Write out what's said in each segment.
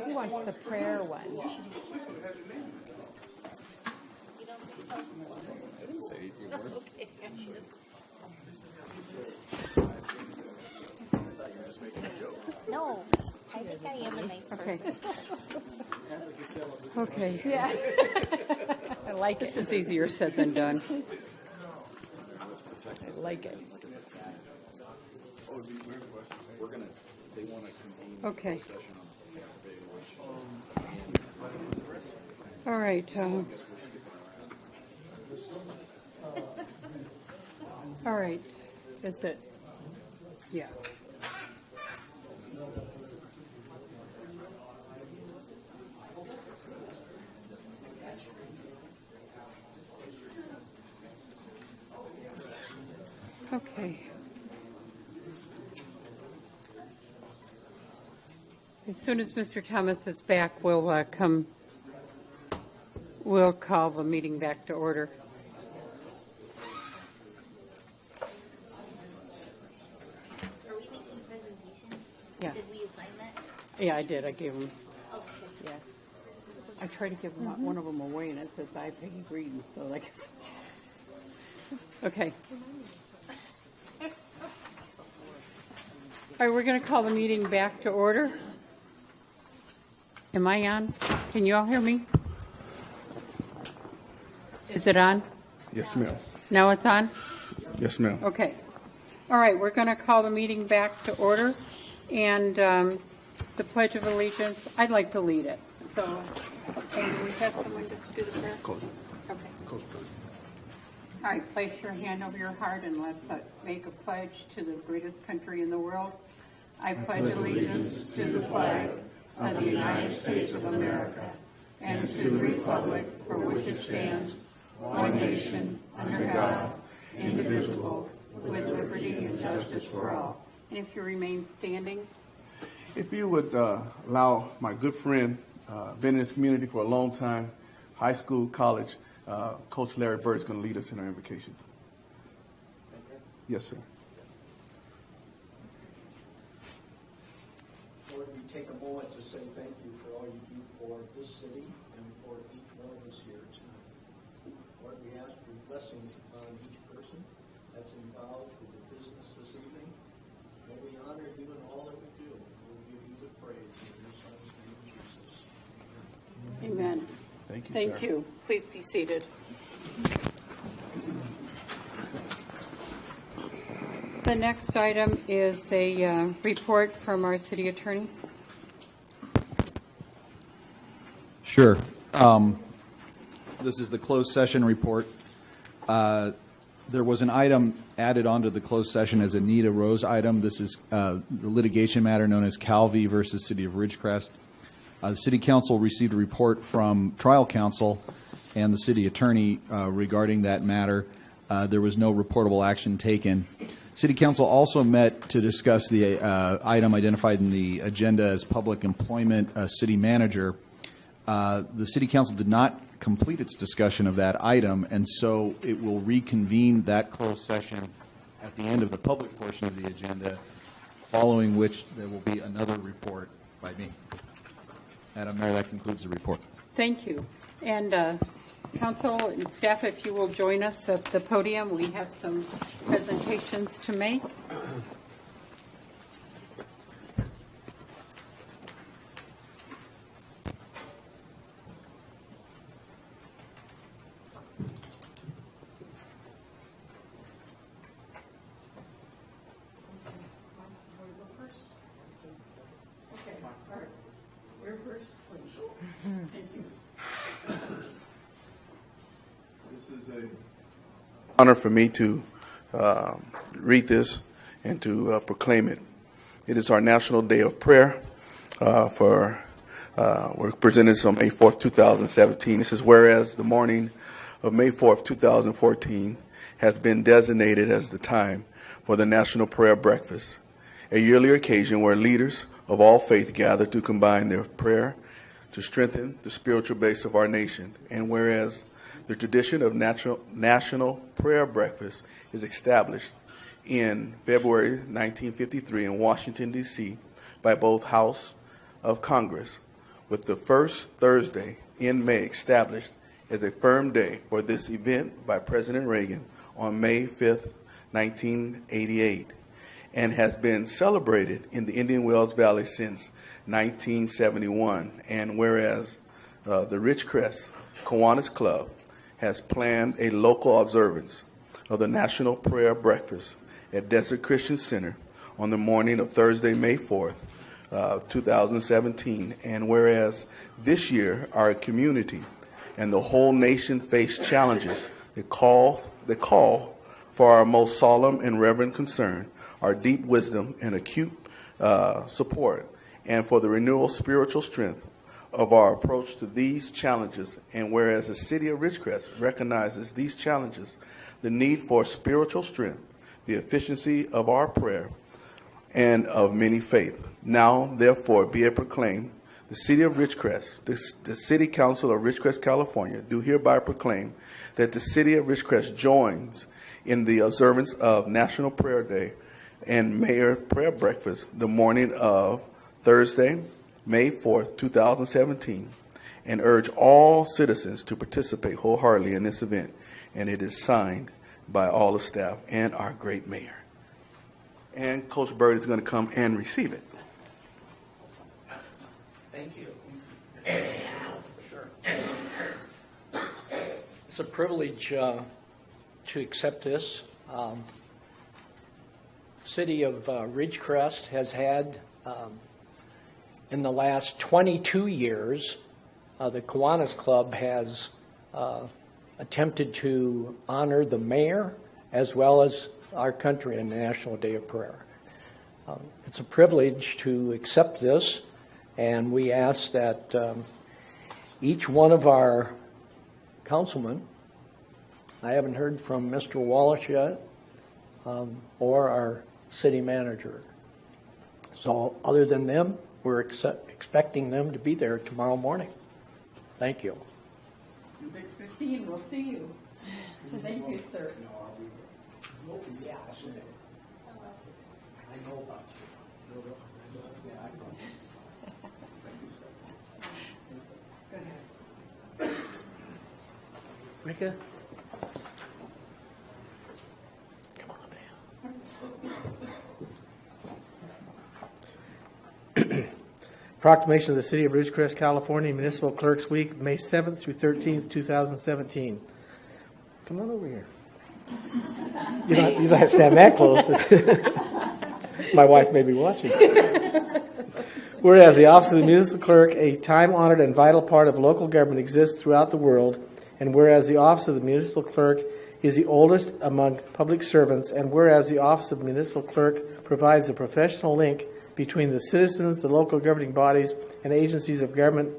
Who wants the prayer one? I didn't say you were. Okay, I'm just... No, I think I am a nice person. Okay. Yeah. I like it. This is easier said than done. I like it. We're gonna. They want to convene. Okay. Session on All right. All right. Is it? Yeah. Okay. As soon as Mr. Thomas is back, we'll we'll call the meeting back to order. Are we making presentations? Yeah. Did we assign that? Yeah, I did. I gave him. Okay. Yes. I tried to give one of them away, and it says I, Peggy Green, so I guess. Okay. All right, we're going to call the meeting back to order. Am I on? Can you all hear me? Is it on? Yes, ma'am. Now it's on? Yes, ma'am. Okay. All right, we're going to call the meeting back to order. And the Pledge of Allegiance, I'd like to lead it. So, okay, do we have someone to do the prayer? Okay. All right, place your hand over your heart and let's make a pledge to the greatest country in the world. I pledge allegiance to the flag of the United States of America and to the republic for which it stands, one nation, under God, indivisible, with liberty and justice for all. And if you remain standing. If you would allow my good friend, been in this community for a long time, high school, college, Coach Larry Bird is going to lead us in our invocation. Yes, sir. Lord, we take a moment to say thank you for all you do for this city and for each one of us here tonight. Lord, we ask for blessings upon each person that's involved with the business this evening. May we honor you in all that we do. We'll give you the praise in your son's name, Jesus. Amen. Thank you, Thank sir. you. Please be seated. The next item is a report from our city attorney. Sure. This is the closed session report. There was an item added onto the closed session as a Anita Rose item. This is the litigation matter known as Calvi versus City of Ridgecrest. The City Council received a report from trial counsel and the city attorney regarding that matter. There was no reportable action taken. City Council also met to discuss the item identified in the agenda as public employment city manager. The City Council did not complete its discussion of that item, and so it will reconvene that closed session at the end of the public portion of the agenda, following which there will be another report by me. Madam Mayor, that concludes the report. Thank you. And council and staff, if you will join us at the podium, we have some presentations to make. Okay, all right. You're first, please. Thank you. This is an honor for me to read this and to proclaim it. It is our National Day of Prayer. We're presenting this on May 4th, 2017. This is whereas the morning of May 4th, 2014 has been designated as the time for the National Prayer Breakfast, a yearly occasion where leaders of all faith gather to combine their prayer to strengthen the spiritual base of our nation. And whereas the tradition of national prayer breakfast is established in February 1953 in Washington, D.C. by both House of Congress, with the first Thursday in May established as a firm day for this event by President Reagan on May 5th, 1988, and has been celebrated in the Indian Wells Valley since 1971. And whereas the Ridgecrest Kiwanis Club has planned a local observance of the National Prayer Breakfast at Desert Christian Center on the morning of Thursday, May 4th, 2017. And whereas this year our community and the whole nation face challenges that call for our most solemn and reverent concern, our deep wisdom and acute support, and for the renewal spiritual strength of our approach to these challenges. And whereas the city of Ridgecrest recognizes these challenges, the need for spiritual strength, the efficiency of our prayer, and of many faith. Now, therefore, be it proclaimed, the city of Ridgecrest, the City Council of Ridgecrest, California, do hereby proclaim that the city of Ridgecrest joins in the observance of National Prayer Day and Mayor Prayer Breakfast the morning of Thursday, May 4th, 2017, and urge all citizens to participate wholeheartedly in this event. And it is signed by all the staff and our great mayor. And Coach Bird is going to come and receive it. Thank you. Sure. It's a privilege to accept this. City of Ridgecrest has had, in the last 22 years, the Kiwanis Club has attempted to honor the mayor as well as our country in the National Day of Prayer. It's a privilege to accept this, and we ask that each one of our councilmen, I haven't heard from Mr. Wallace yet, or our city manager. So other than them, we're expecting them to be there tomorrow morning. Thank you. 6:15, we'll see you. Thank you, sir. Yeah, I know about you. Go ahead. Rika? Proclamation of the City of Ridgecrest, California, Municipal Clerks Week, May 7th through 13th, 2017. Come on over here. You don't have to stand that close, but my wife may be watching. Whereas the Office of the Municipal Clerk, a time-honored and vital part of local government, exists throughout the world, and whereas the Office of the Municipal Clerk is the oldest among public servants, and whereas the Office of the Municipal Clerk provides a professional link between the citizens, the local governing bodies, and agencies of government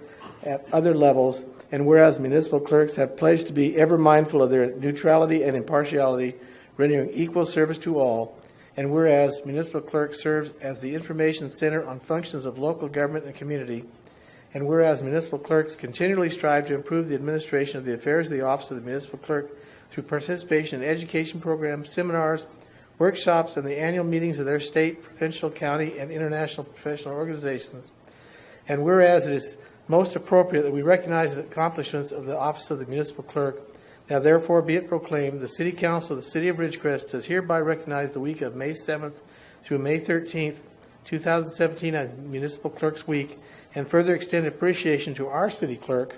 at other levels, and whereas municipal clerks have pledged to be ever mindful of their neutrality and impartiality, rendering equal service to all, and whereas municipal clerk serves as the information center on functions of local government and community, and whereas municipal clerks continually strive to improve the administration of the affairs of the Office of the Municipal Clerk through participation in education programs, seminars, workshops, and the annual meetings of their state, provincial, county, and international professional organizations. And whereas it is most appropriate that we recognize the accomplishments of the Office of the Municipal Clerk, now therefore be it proclaimed, the City Council of the City of Ridgecrest does hereby recognize the week of May 7th through May 13th, 2017 as Municipal Clerks Week, and further extend appreciation to our City Clerk,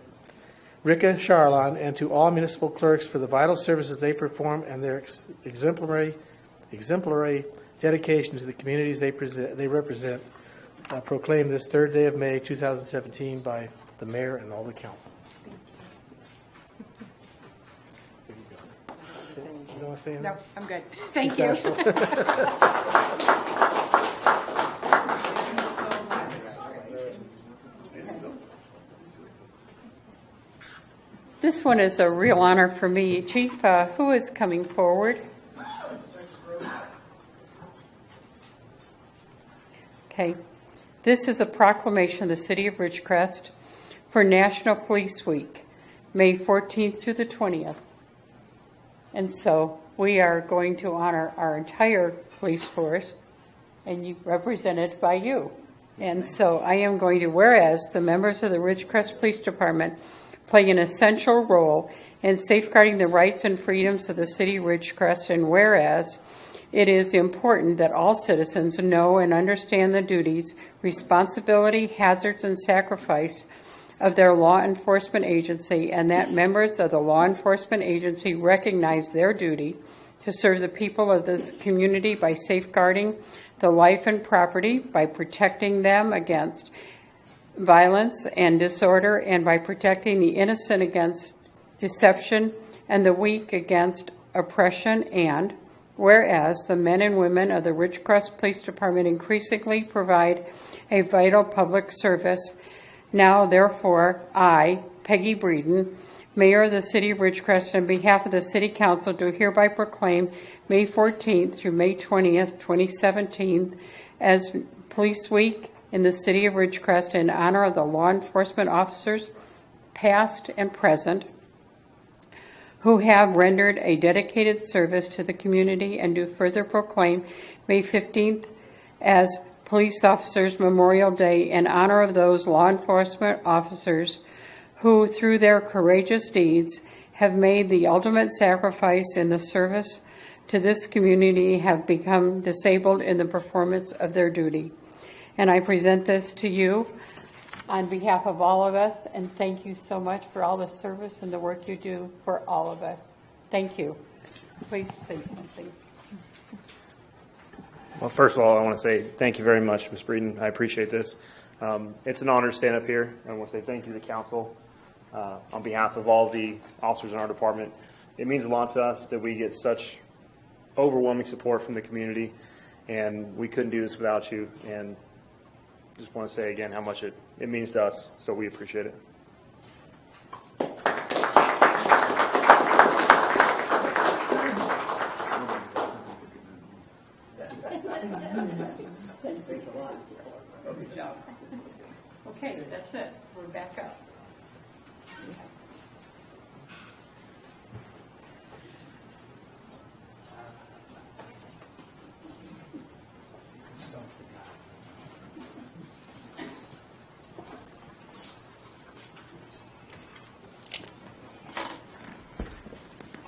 Rika Charlon, and to all municipal clerks for the vital services they perform and their exemplary dedication to the communities they represent, proclaimed this third day of May 2017 by the mayor and all the council. You want to say anything? No, I'm good. Thank you. This one is a real honor for me. Chief, who is coming forward? Okay. This is a proclamation of the City of Ridgecrest for National Police Week, May 14th to the 20th. And so we are going to honor our entire Police Force, and you represented by you. And so I am going to, whereas the members of the Ridgecrest Police Department play an essential role in safeguarding the rights and freedoms of the city of Ridgecrest, and whereas it is important that all citizens know and understand the duties, responsibility, hazards, and sacrifice of their law enforcement agency, and that members of the law enforcement agency recognize their duty to serve the people of this community by safeguarding the life and property, by protecting them against violence and disorder, and by protecting the innocent against deception and the weak against oppression. And whereas the men and women of the Ridgecrest Police Department increasingly provide a vital public service, now therefore I, Peggy Breeden, Mayor of the City of Ridgecrest, on behalf of the City Council, do hereby proclaim May 14th through May 20th, 2017 as Police Week in the City of Ridgecrest in honor of the law enforcement officers, past and present, who have rendered a dedicated service to the community, and do further proclaim May 15th as Police Officers Memorial Day in honor of those law enforcement officers who, through their courageous deeds, have made the ultimate sacrifice in the service to this community, have become disabled in the performance of their duty. And I present this to you on behalf of all of us, and thank you so much for all the service and the work you do for all of us. Thank you. Please say something. Well, first of all, I want to say thank you very much, Ms. Breeden. I appreciate this. It's an honor to stand up here. I want to say thank you to the council on behalf of all the officers in our department. It means a lot to us that we get such overwhelming support from the community, and we couldn't do this without you. And just want to say again how much it means to us, so we appreciate it. Thanks a lot. Good job. Okay, that's it. We're back up.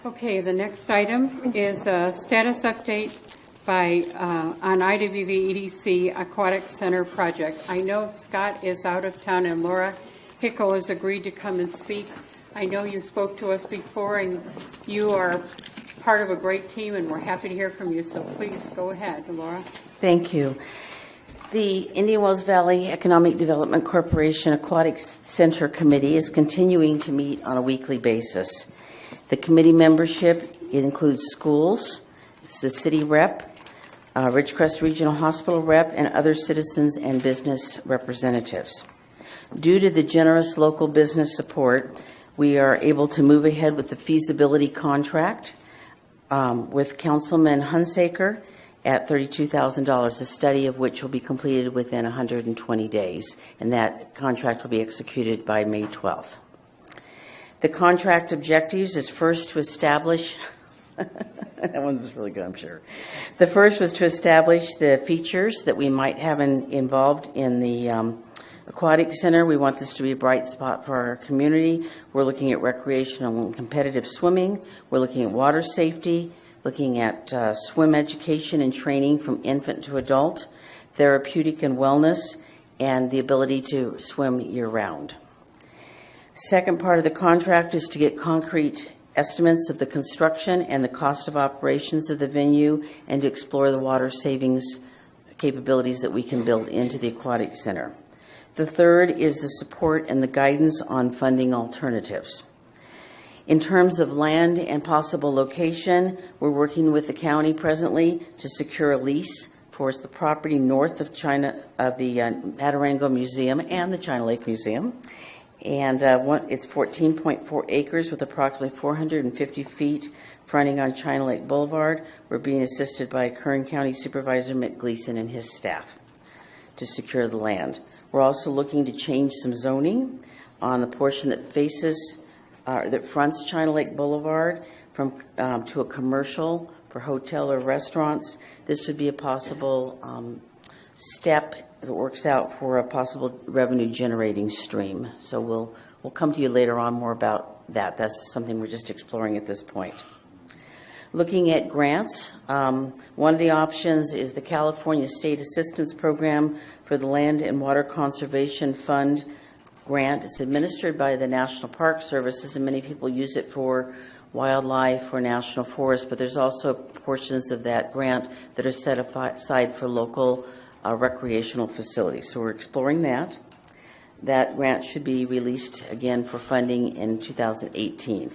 Okay, the next item is a status update by on IWV EDC Aquatic Center project. I know Scott is out of town and Laura Hickel has agreed to come and speak. I know you spoke to us before and you are part of a great team and we're happy to hear from you, so please go ahead, Laura. Thank you. The Indian Wells Valley Economic Development Corporation Aquatic Center Committee is continuing to meet on a weekly basis. The committee membership, it includes schools, it's the city rep, Ridgecrest Regional Hospital rep, and other citizens and business representatives. Due to the generous local business support, we are able to move ahead with the feasibility contract with Councilman Hunsaker at $32,000, a study of which will be completed within 120 days, and that contract will be executed by May 12th. The contract objectives is first to establish, that one was really good, I'm sure. The first was to establish the features that we might have involved in the aquatic center. We want this to be a bright spot for our community. We're looking at recreational and competitive swimming. We're looking at water safety, looking at swim education and training from infant to adult, therapeutic and wellness, and the ability to swim year-round. Second part of the contract is to get concrete estimates of the construction and the cost of operations of the venue, and to explore the water savings capabilities that we can build into the aquatic center. The third is the support and the guidance on funding alternatives. In terms of land and possible location, we're working with the county presently to secure a lease for the property north of China, of the Matarango Museum and the China Lake Museum. And it's 14.4 acres with approximately 450 feet fronting on China Lake Boulevard. We're being assisted by Kern County Supervisor Mick Gleason and his staff to secure the land. We're also looking to change some zoning on the portion that faces, that fronts China Lake Boulevard from to a commercial for hotel or restaurants. This would be a possible step, if it works out, for a possible revenue generating stream. So we'll come to you later on more about that. That's something we're just exploring at this point. Looking at grants, one of the options is the California State Assistance Program for the Land and Water Conservation Fund grant. It's administered by the National Park Services, and many people use it for wildlife or national forests, but there's also portions of that grant that are set aside for local recreational facilities. So we're exploring that. That grant should be released again for funding in 2018.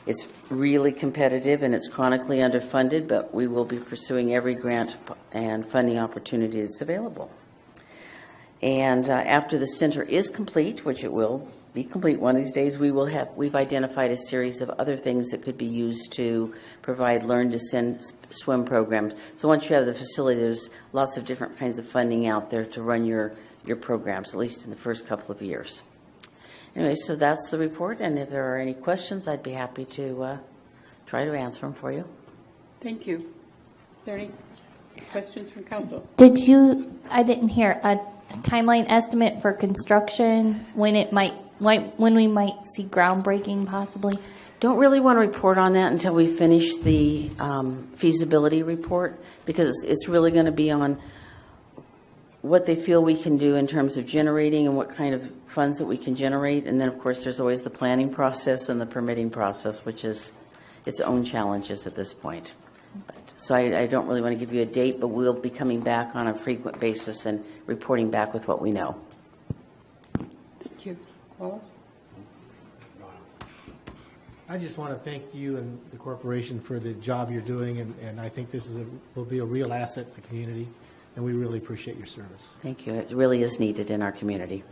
It's really competitive and it's chronically underfunded, but we will be pursuing every grant and funding opportunity that's available. And after the center is complete, which it will be complete one of these days, we've identified a series of other things that could be used to provide learn to swim programs. So once you have the facility, there's lots of different kinds of funding out there to run your programs, at least in the first couple of years. Anyway, so that's the report, and if there are any questions, I'd be happy to try to answer them for you. Thank you. Is there any questions from council? I didn't hear a timeline estimate for construction, when we might see groundbreaking possibly? Don't really want to report on that until we finish the feasibility report, because it's really going to be on what they feel we can do in terms of generating and what kind of funds that we can generate. And then, of course, there's always the planning process and the permitting process, which is its own challenges at this point. So I don't really want to give you a date, but we'll be coming back on a frequent basis and reporting back with what we know. Thank you. Wallace? I just want to thank you and the corporation for the job you're doing, and I think this will be a real asset to the community, and we really appreciate your service. Thank you. It really is needed in our community.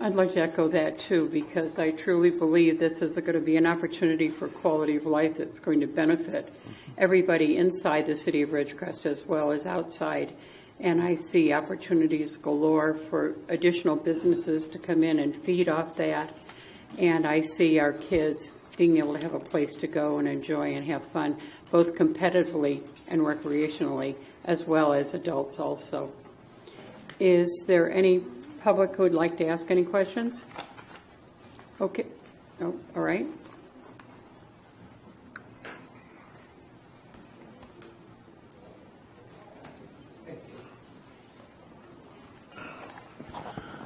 I'd like to echo that too, because I truly believe this is going to be an opportunity for quality of life that's going to benefit everybody inside the city of Ridgecrest as well as outside. And I see opportunities galore for additional businesses to come in and feed off that. And I see our kids being able to have a place to go and enjoy and have fun, both competitively and recreationally, as well as adults also. Is there any public who would like to ask any questions? Okay. Oh, all right.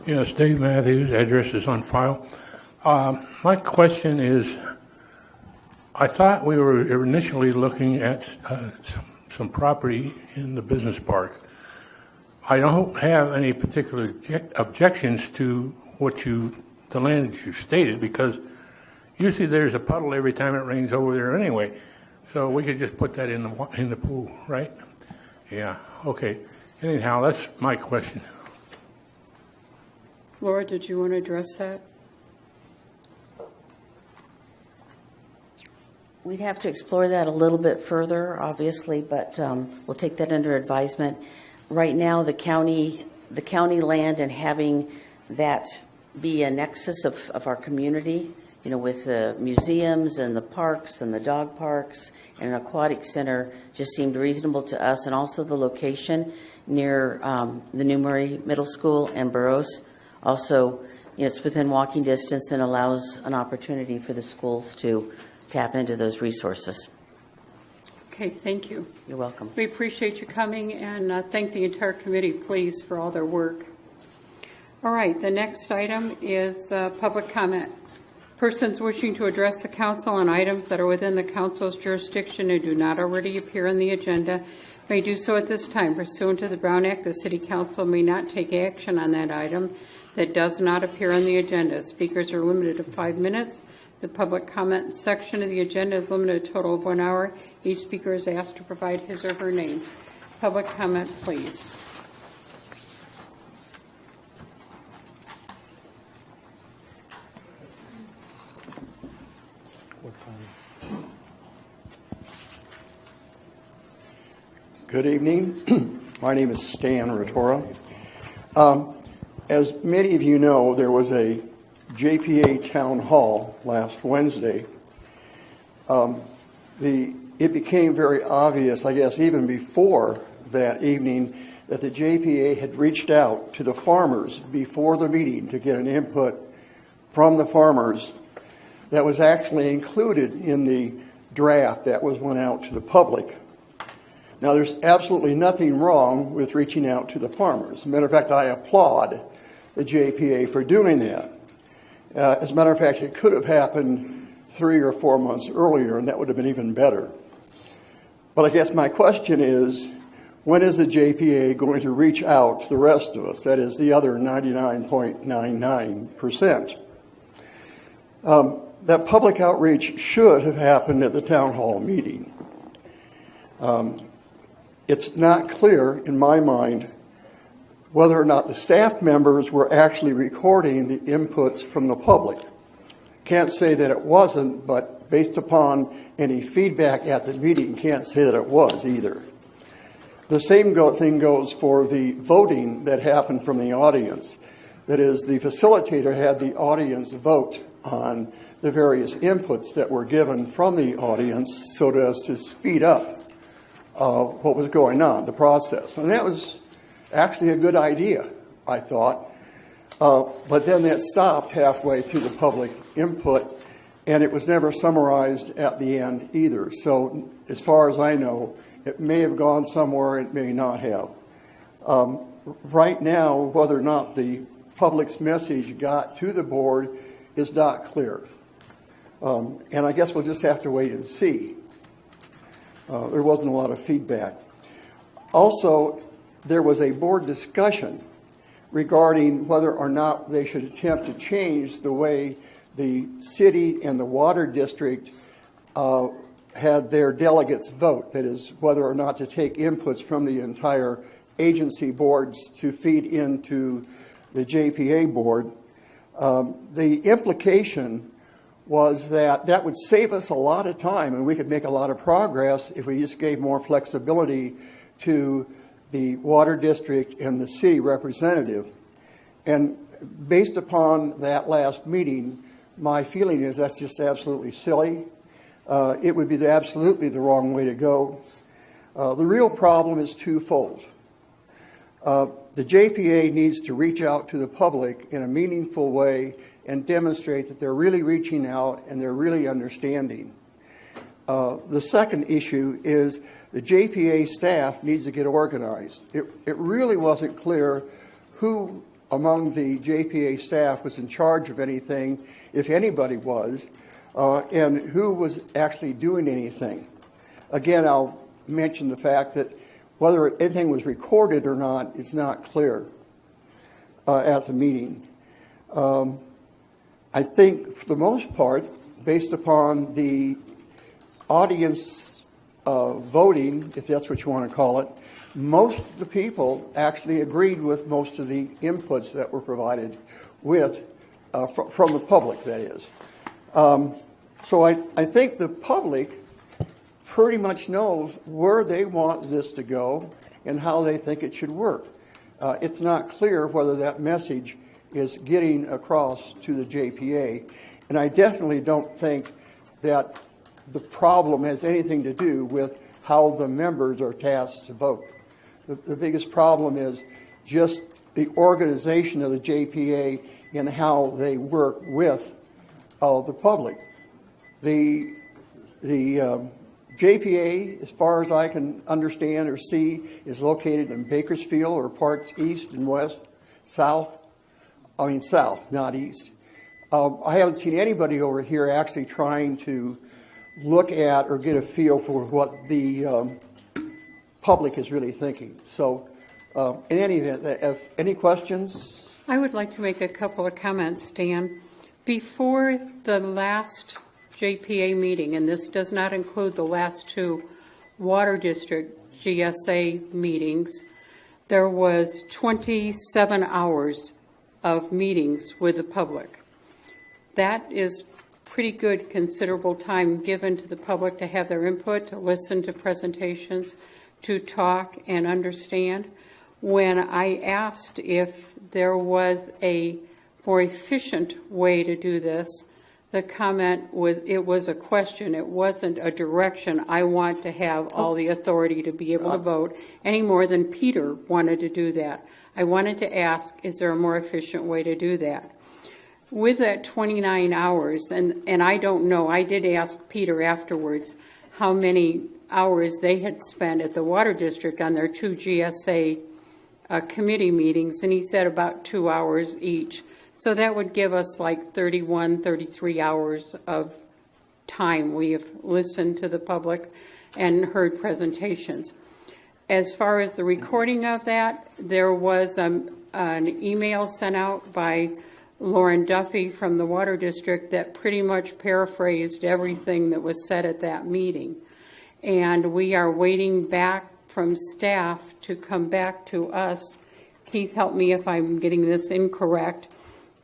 Yes, Dave Matthews, address is on file. My question is, I thought we were initially looking at some property in the business park. I don't have any particular objections to the land that you stated, because usually there's a puddle every time it rains over there anyway. So we could just put that in the pool, right? Yeah, okay. Anyhow, that's my question. Laura, did you want to address that? We'd have to explore that a little bit further, obviously, but we'll take that under advisement. Right now, the county land and having that be a nexus of our community, you know, with the museums and the parks and the dog parks and an aquatic center, just seemed reasonable to us. And also the location near the New Murray Middle School and Burroughs. Also, you know, it's within walking distance and allows an opportunity for the schools to tap into those resources. Okay, thank you. You're welcome. We appreciate you coming, and thank the entire committee, please, for all their work. All right, the next item is public comment. Persons wishing to address the council on items that are within the council's jurisdiction and do not already appear on the agenda may do so at this time. Pursuant to the Brown Act, the City Council may not take action on that item that does not appear on the agenda. Speakers are limited to 5 minutes. The public comment section of the agenda is limited to a total of 1 hour. Each speaker is asked to provide his or her name. Public comment, please. Good evening. My name is Stan Rotora. As many of you know, there was a JPA town hall last Wednesday. The it became very obvious, I guess, even before that evening, that the JPA had reached out to the farmers before the meeting to get an input from the farmers that was actually included in the draft that went out to the public. Now, there's absolutely nothing wrong with reaching out to the farmers. As a matter of fact, I applaud the JPA for doing that. As a matter of fact, it could have happened 3 or 4 months earlier, and that would have been even better. But I guess my question is, when is the JPA going to reach out to the rest of us, that is, the other 99.99%? That public outreach should have happened at the town hall meeting. It's not clear, in my mind, whether or not the staff members were actually recording the inputs from the public. Can't say that it wasn't, but based upon any feedback at the meeting, can't say that it was either. The same thing goes for the voting that happened from the audience. That is, the facilitator had the audience vote on the various inputs that were given from the audience so as to speed up what was going on, the process. And that was actually a good idea, I thought. But then that stopped halfway through the public input, and it was never summarized at the end either. So as far as I know, it may have gone somewhere, it may not have. Right now, whether or not the public's message got to the board is not clear. And I guess we'll just have to wait and see. There wasn't a lot of feedback. Also, there was a board discussion regarding whether or not they should attempt to change the way the city and the water district had their delegates vote. That is, whether or not to take inputs from the entire agency boards to feed into the JPA board. The implication was that that would save us a lot of time and we could make a lot of progress if we just gave more flexibility to the water district and the city representative. And based upon that last meeting, my feeling is that's just absolutely silly. It would be absolutely the wrong way to go. The real problem is twofold. The JPA needs to reach out to the public in a meaningful way and demonstrate that they're really reaching out and they're really understanding. The second issue is the JPA staff needs to get organized. It really wasn't clear who among the JPA staff was in charge of anything, if anybody was, and who was actually doing anything. Again, I'll mention the fact that whether anything was recorded or not is not clear at the meeting. I think, for the most part, based upon the audience voting, if that's what you want to call it, most of the people actually agreed with most of the inputs that were provided with from the public, that is. So I think the public pretty much knows where they want this to go and how they think it should work. It's not clear whether that message is getting across to the JPA, and I definitely don't think that the problem has anything to do with how the members are tasked to vote. The biggest problem is just the organization of the JPA and how they work with the public. The JPA, as far as I can understand or see, is located in Bakersfield or parts east and west, south, not east. I haven't seen anybody over here actually trying to look at or get a feel for what the public is really thinking. So in any event, if any questions? I would like to make a couple of comments, Dan. Before the last JPA meeting, and this does not include the last two Water District GSA meetings, there was 27 hours of meetings with the public. That is pretty good, considerable time given to the public to have their input, to listen to presentations, to talk and understand. When I asked if there was a more efficient way to do this, the comment was, it was a question, it wasn't a direction. I want to have all the authority to be able to vote, any more than Peter wanted to do that. I wanted to ask, is there a more efficient way to do that? With that 29 hours, and I don't know, I did ask Peter afterwards how many hours they had spent at the Water District on their 2 GSA committee meetings, and he said about 2 hours each. So that would give us like 31, 33 hours of time. We have listened to the public and heard presentations. As far as the recording of that, there was an email sent out by Lauren Duffy from the Water District that pretty much paraphrased everything that was said at that meeting. And we are waiting back from staff to come back to us. Keith, help me if I'm getting this incorrect,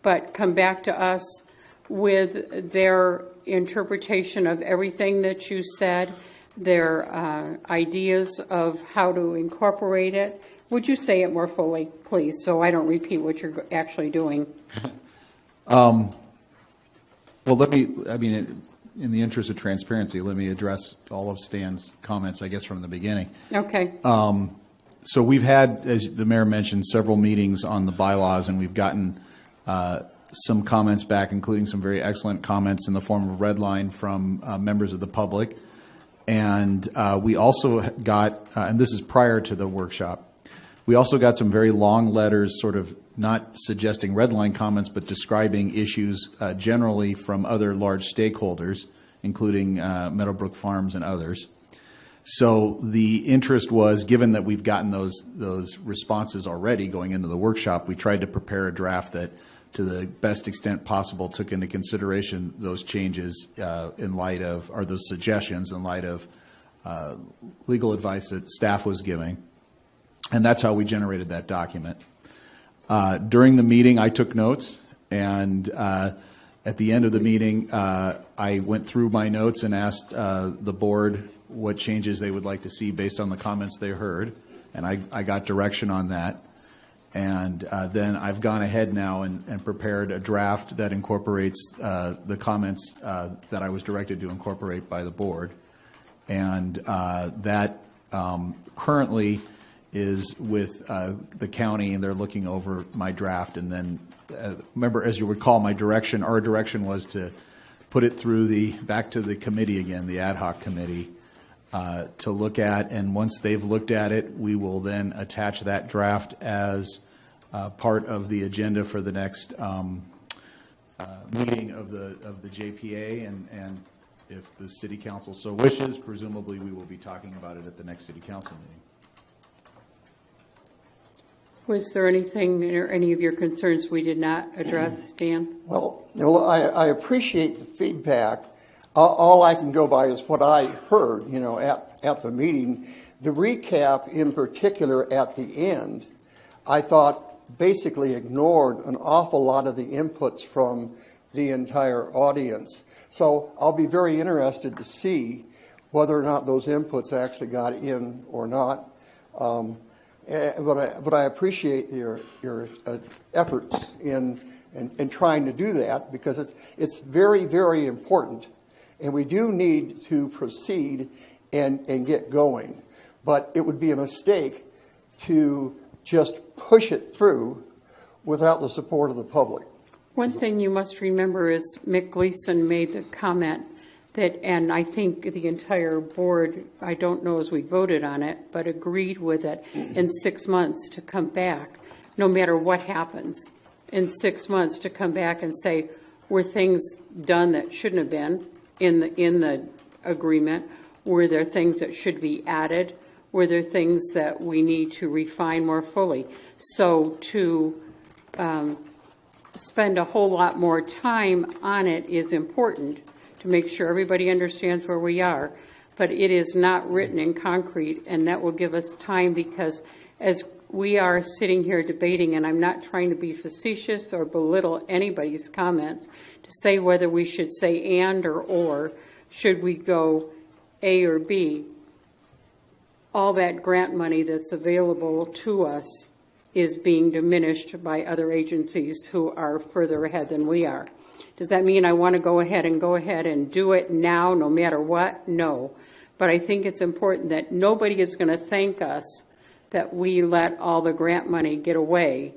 but come back to us with their interpretation of everything that you said, their ideas of how to incorporate it. Would you say it more fully, please, so I don't repeat what you're actually doing? Well, in the interest of transparency, let me address all of Stan's comments, I guess, from the beginning. Okay. So we've had, as the mayor mentioned, several meetings on the bylaws, and we've gotten some comments back, including some very excellent comments in the form of red line from members of the public. And we also got, and this is prior to the workshop, we also got some very long letters, sort of not suggesting red line comments, but describing issues generally from other large stakeholders, including Meadowbrook Farms and others. So the interest was, given that we've gotten those responses already going into the workshop, we tried to prepare a draft that, to the best extent possible, took into consideration those changes in light of, or those suggestions in light of legal advice that staff was giving. And that's how we generated that document. During the meeting, I took notes, and at the end of the meeting, I went through my notes and asked the board what changes they would like to see based on the comments they heard, and I got direction on that. And then I've gone ahead now and prepared a draft that incorporates the comments that I was directed to incorporate by the board. And that currently is with the county, and they're looking over my draft. And then, remember, as you recall, our direction was to put it through back to the committee again, the ad hoc committee, to look at. And once they've looked at it, we will then attach that draft as part of the agenda for the next meeting of the JPA. And if the city council so wishes, presumably we will be talking about it at the next city council meeting. Was there anything or any of your concerns we did not address, Dan? Well, I appreciate the feedback. All I can go by is what I heard, at the meeting. The recap, in particular, at the end, I thought basically ignored an awful lot of the inputs from the entire audience. So I'll be very interested to see whether or not those inputs actually got in or not. But I appreciate your efforts in trying to do that, because it's very, very important, and we do need to proceed and get going. But it would be a mistake to just push it through without the support of the public. One thing you must remember is Mick Gleason made the comment that, and I think the entire board, I don't know as we voted on it, but agreed with it, in 6 months to come back, no matter what happens, in 6 months to come back and say, were things done that shouldn't have been in the agreement? Were there things that should be added? Were there things that we need to refine more fully? So to spend a whole lot more time on it is important, to make sure everybody understands where we are. But it is not written in concrete, and that will give us time, because as we are sitting here debating, and I'm not trying to be facetious or belittle anybody's comments, to say whether we should say and or should we go A or B, all that grant money that's available to us is being diminished by other agencies who are further ahead than we are. Does that mean I want to go ahead and do it now, no matter what? No. But I think it's important that nobody is going to thank us that we let all the grant money get away,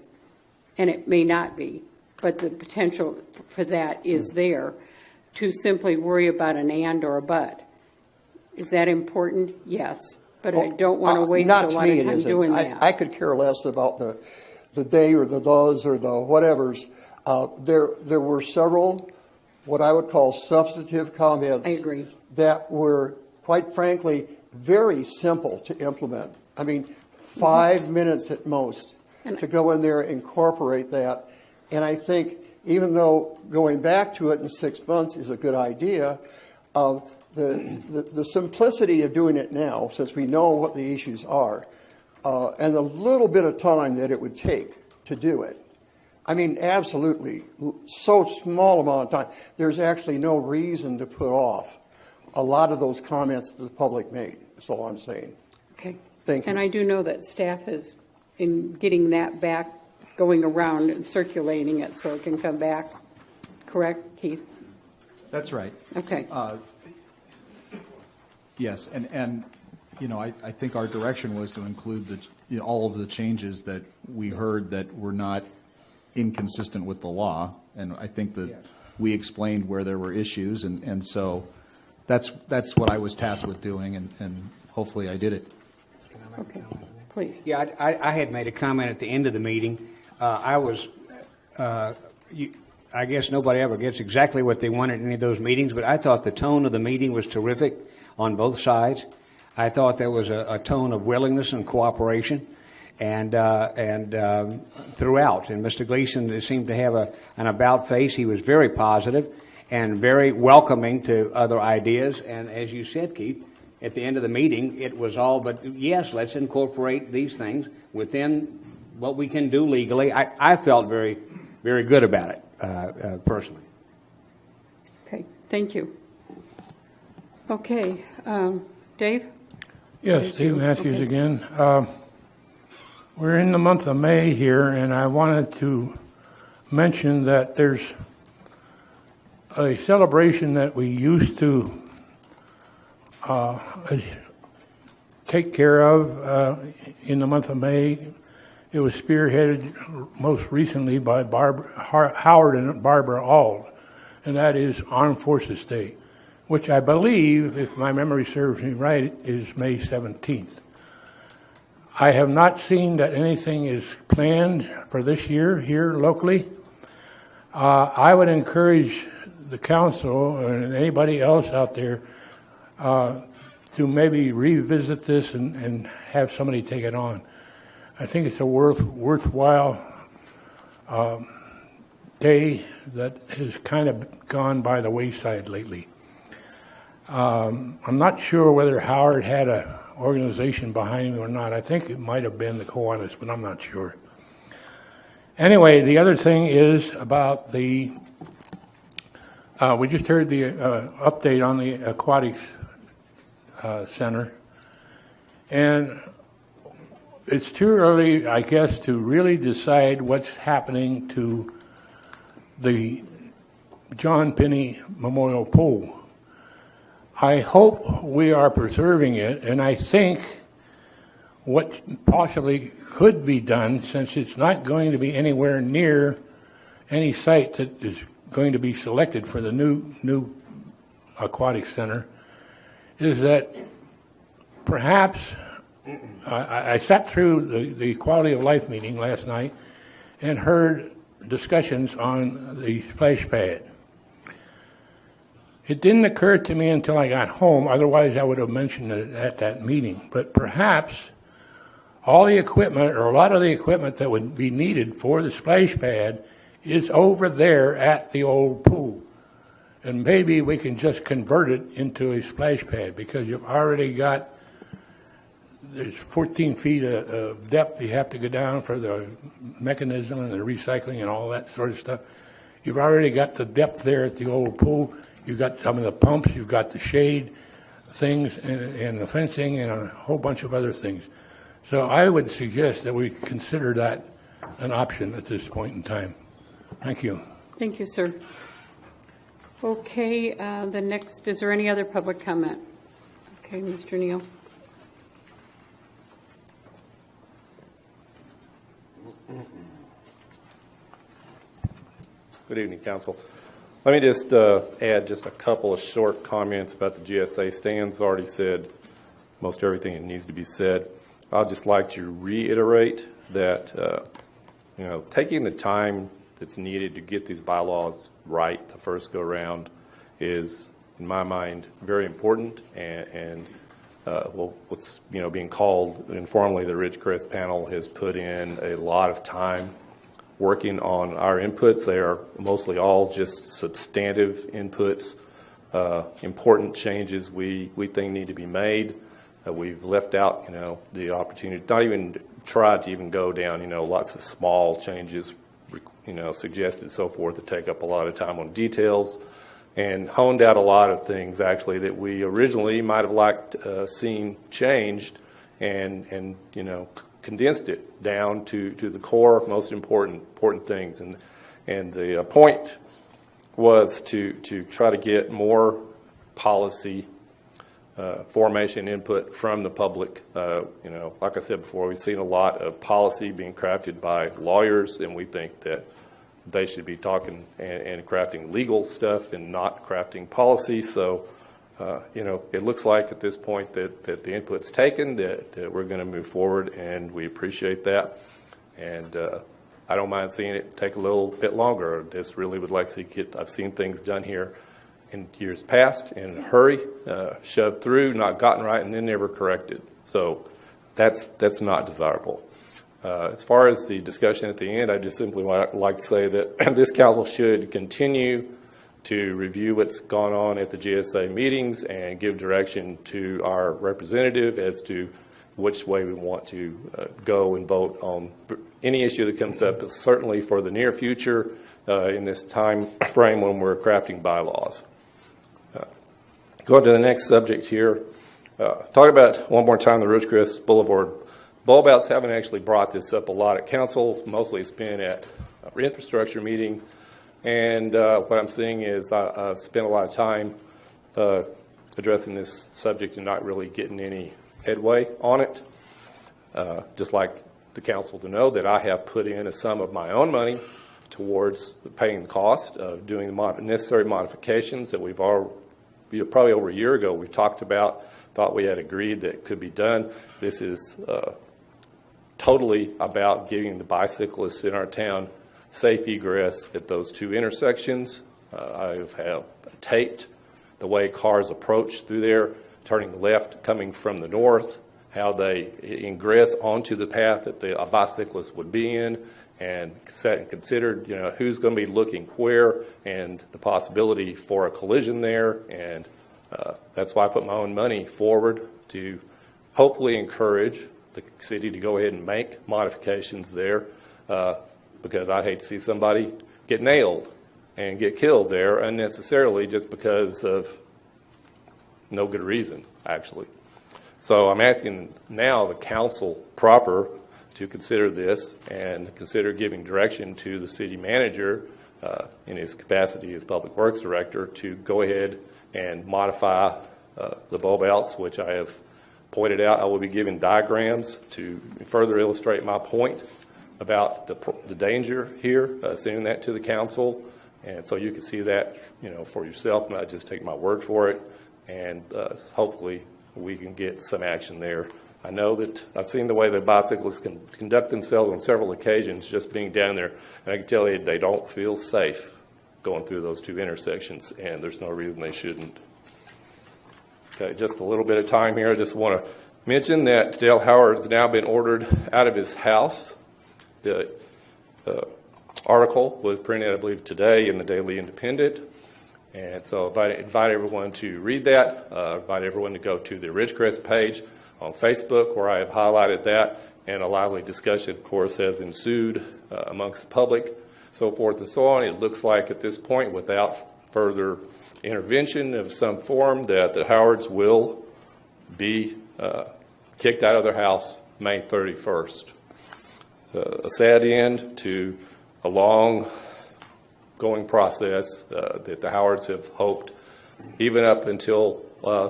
and it may not be, but the potential for that is there, to simply worry about an and or a but. Is that important? Yes. But I don't want to waste a lot of time doing that. I could care less about the they or the does or the whatevers. There were several what I would call substantive comments. I agree. That were, quite frankly, very simple to implement. I mean, 5 minutes at most to go in there and incorporate that. And I think even though going back to it in 6 months is a good idea, the simplicity of doing it now, since we know what the issues are, and the little bit of time that it would take to do it. I mean, absolutely, so small amount of time. There's actually no reason to put off a lot of those comments that the public made. That's all I'm saying. Okay. Thank you. And I do know that staff is in getting that back, going around and circulating it so it can come back. Correct, Keith? That's right. Okay. Yes, and you know, I think our direction was to include all of the changes that we heard that were not inconsistent with the law, and I think that we explained where there were issues, and so that's what I was tasked with doing, and hopefully I did it. Okay, please. Yeah, I had made a comment at the end of the meeting. I guess nobody ever gets exactly what they want at any of those meetings, but I thought the tone of the meeting was terrific on both sides. I thought there was a tone of willingness and cooperation, and throughout. And Mr. Gleason seemed to have an about face. He was very positive and very welcoming to other ideas. And as you said, Keith, at the end of the meeting, it was all but, yes, let's incorporate these things within what we can do legally. I felt very, very good about it, personally. Okay, thank you. Okay, Dave? Yes, Dave Matthews again. We're in the month of May here, and I wanted to mention that there's a celebration that we used to take care of in the month of May. It was spearheaded most recently by Howard and Barbara Auld, and that is Armed Forces Day, which I believe, if my memory serves me right, is May 17th. I have not seen that anything is planned for this year here locally. I would encourage the council and anybody else out there to maybe revisit this and have somebody take it on. I think it's a worthwhile day that has kind of gone by the wayside lately. I'm not sure whether Howard had a organization behind him or not. I think it might have been the Kiwanis, but I'm not sure. Anyway, the other thing is about we just heard the update on the aquatics center, and it's too early, I guess, to really decide what's happening to the John Penny Memorial Pool. I hope we are preserving it, and I think what possibly could be done, since it's not going to be anywhere near any site that is going to be selected for the new aquatic center, is that perhaps I sat through the quality of life meeting last night and heard discussions on the splash pad. It didn't occur to me until I got home, otherwise I would have mentioned it at that meeting. But perhaps all the equipment, or a lot of the equipment that would be needed for the splash pad, is over there at the old pool. And maybe we can just convert it into a splash pad, because you've already got, there's 14 feet of depth you have to go down for the mechanism and the recycling and all that sort of stuff. You've already got the depth there at the old pool. You've got some of the pumps, you've got the shade things and the fencing and a whole bunch of other things. So I would suggest that we consider that an option at this point in time. Thank you. Thank you, sir. Okay, the next, is there any other public comment? Okay, Mr. Neal. Good evening, Council. Let me just add just a couple of short comments about the GSA. Stan's already said most everything that needs to be said. I'd just like to reiterate that, taking the time that's needed to get these bylaws right the first go-around is, in my mind, very important. And what's being called informally the Ridgecrest panel has put in a lot of time working on our inputs. They are mostly all just substantive inputs, important changes we think need to be made. We've left out, the opportunity, not even try to even go down, lots of small changes, suggested, so forth, that take up a lot of time on details, and honed out a lot of things actually that we originally might have liked seen changed, and condensed it down to the core, most important things. And the point was to try to get more policy formation input from the public. Like I said before, we've seen a lot of policy being crafted by lawyers, and we think that they should be talking and crafting legal stuff and not crafting policy. So, it looks like at this point that the input's taken, that we're going to move forward, and we appreciate that. And I don't mind seeing it take a little bit longer. I just really would like to see I've seen things done here in years past in a hurry, shoved through, not gotten right, and then never corrected. So that's not desirable. As far as the discussion at the end, I just simply like to say that this council should continue to review what's gone on at the GSA meetings and give direction to our representative as to which way we want to go and vote on any issue that comes up, certainly for the near future in this time frame when we're crafting bylaws. Going to the next subject here, talk about one more time the Ridgecrest Boulevard bulb outs. Haven't actually brought this up a lot at council. Mostly it's been at infrastructure meeting. And what I'm seeing is I spent a lot of time addressing this subject and not really getting any headway on it. Just like the council to know that I have put in a sum of my own money towards paying the cost of doing the necessary modifications that we've already, probably over a year ago, we talked about, thought we had agreed that could be done. This is totally about giving the bicyclists in our town safe egress at those two intersections. I have taped the way cars approach through there, turning left, coming from the north, how they ingress onto the path that a bicyclist would be in, and considered, who's going to be looking where, and the possibility for a collision there. And that's why I put my own money forward to hopefully encourage the city to go ahead and make modifications there, because I'd hate to see somebody get nailed and get killed there unnecessarily just because of no good reason, actually. So I'm asking now the council proper to consider this and consider giving direction to the city manager in his capacity as Public Works Director to go ahead and modify the bulb outs, which I have pointed out. I will be giving diagrams to further illustrate my point about the danger here, sending that to the council, and so you can see that, for yourself, not just take my word for it, and hopefully we can get some action there. I know that I've seen the way that bicyclists can conduct themselves on several occasions just being down there, and I can tell you they don't feel safe going through those two intersections, and there's no reason they shouldn't. Okay, just a little bit of time here. I just want to mention that Dale Howard has now been ordered out of his house. The article was printed, I believe, today in the Daily Independent. And so I invite everyone to read that. Invite everyone to go to the Ridgecrest page on Facebook, where I have highlighted that. And a lively discussion, of course, has ensued amongst the public, so forth and so on. It looks like at this point, without further intervention of some form, that the Howards will be kicked out of their house May 31st. a sad end to a long-going process that the Howards have hoped, even up until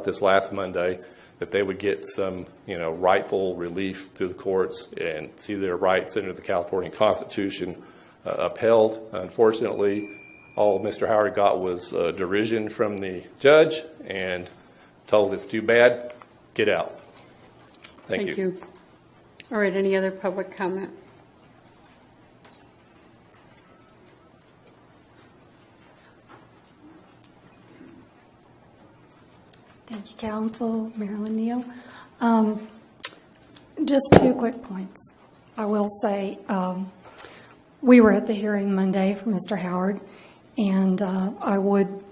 this last Monday, that they would get some, rightful relief through the courts and see their rights under the California Constitution upheld. Unfortunately, all Mr. Howard got was derision from the judge and told it's too bad, get out. Thank you. All right, any other public comment? Thank you, Council. Marilyn Neal. Just 2 quick points. I will say we were at the hearing Monday for Mr. Howard, and I would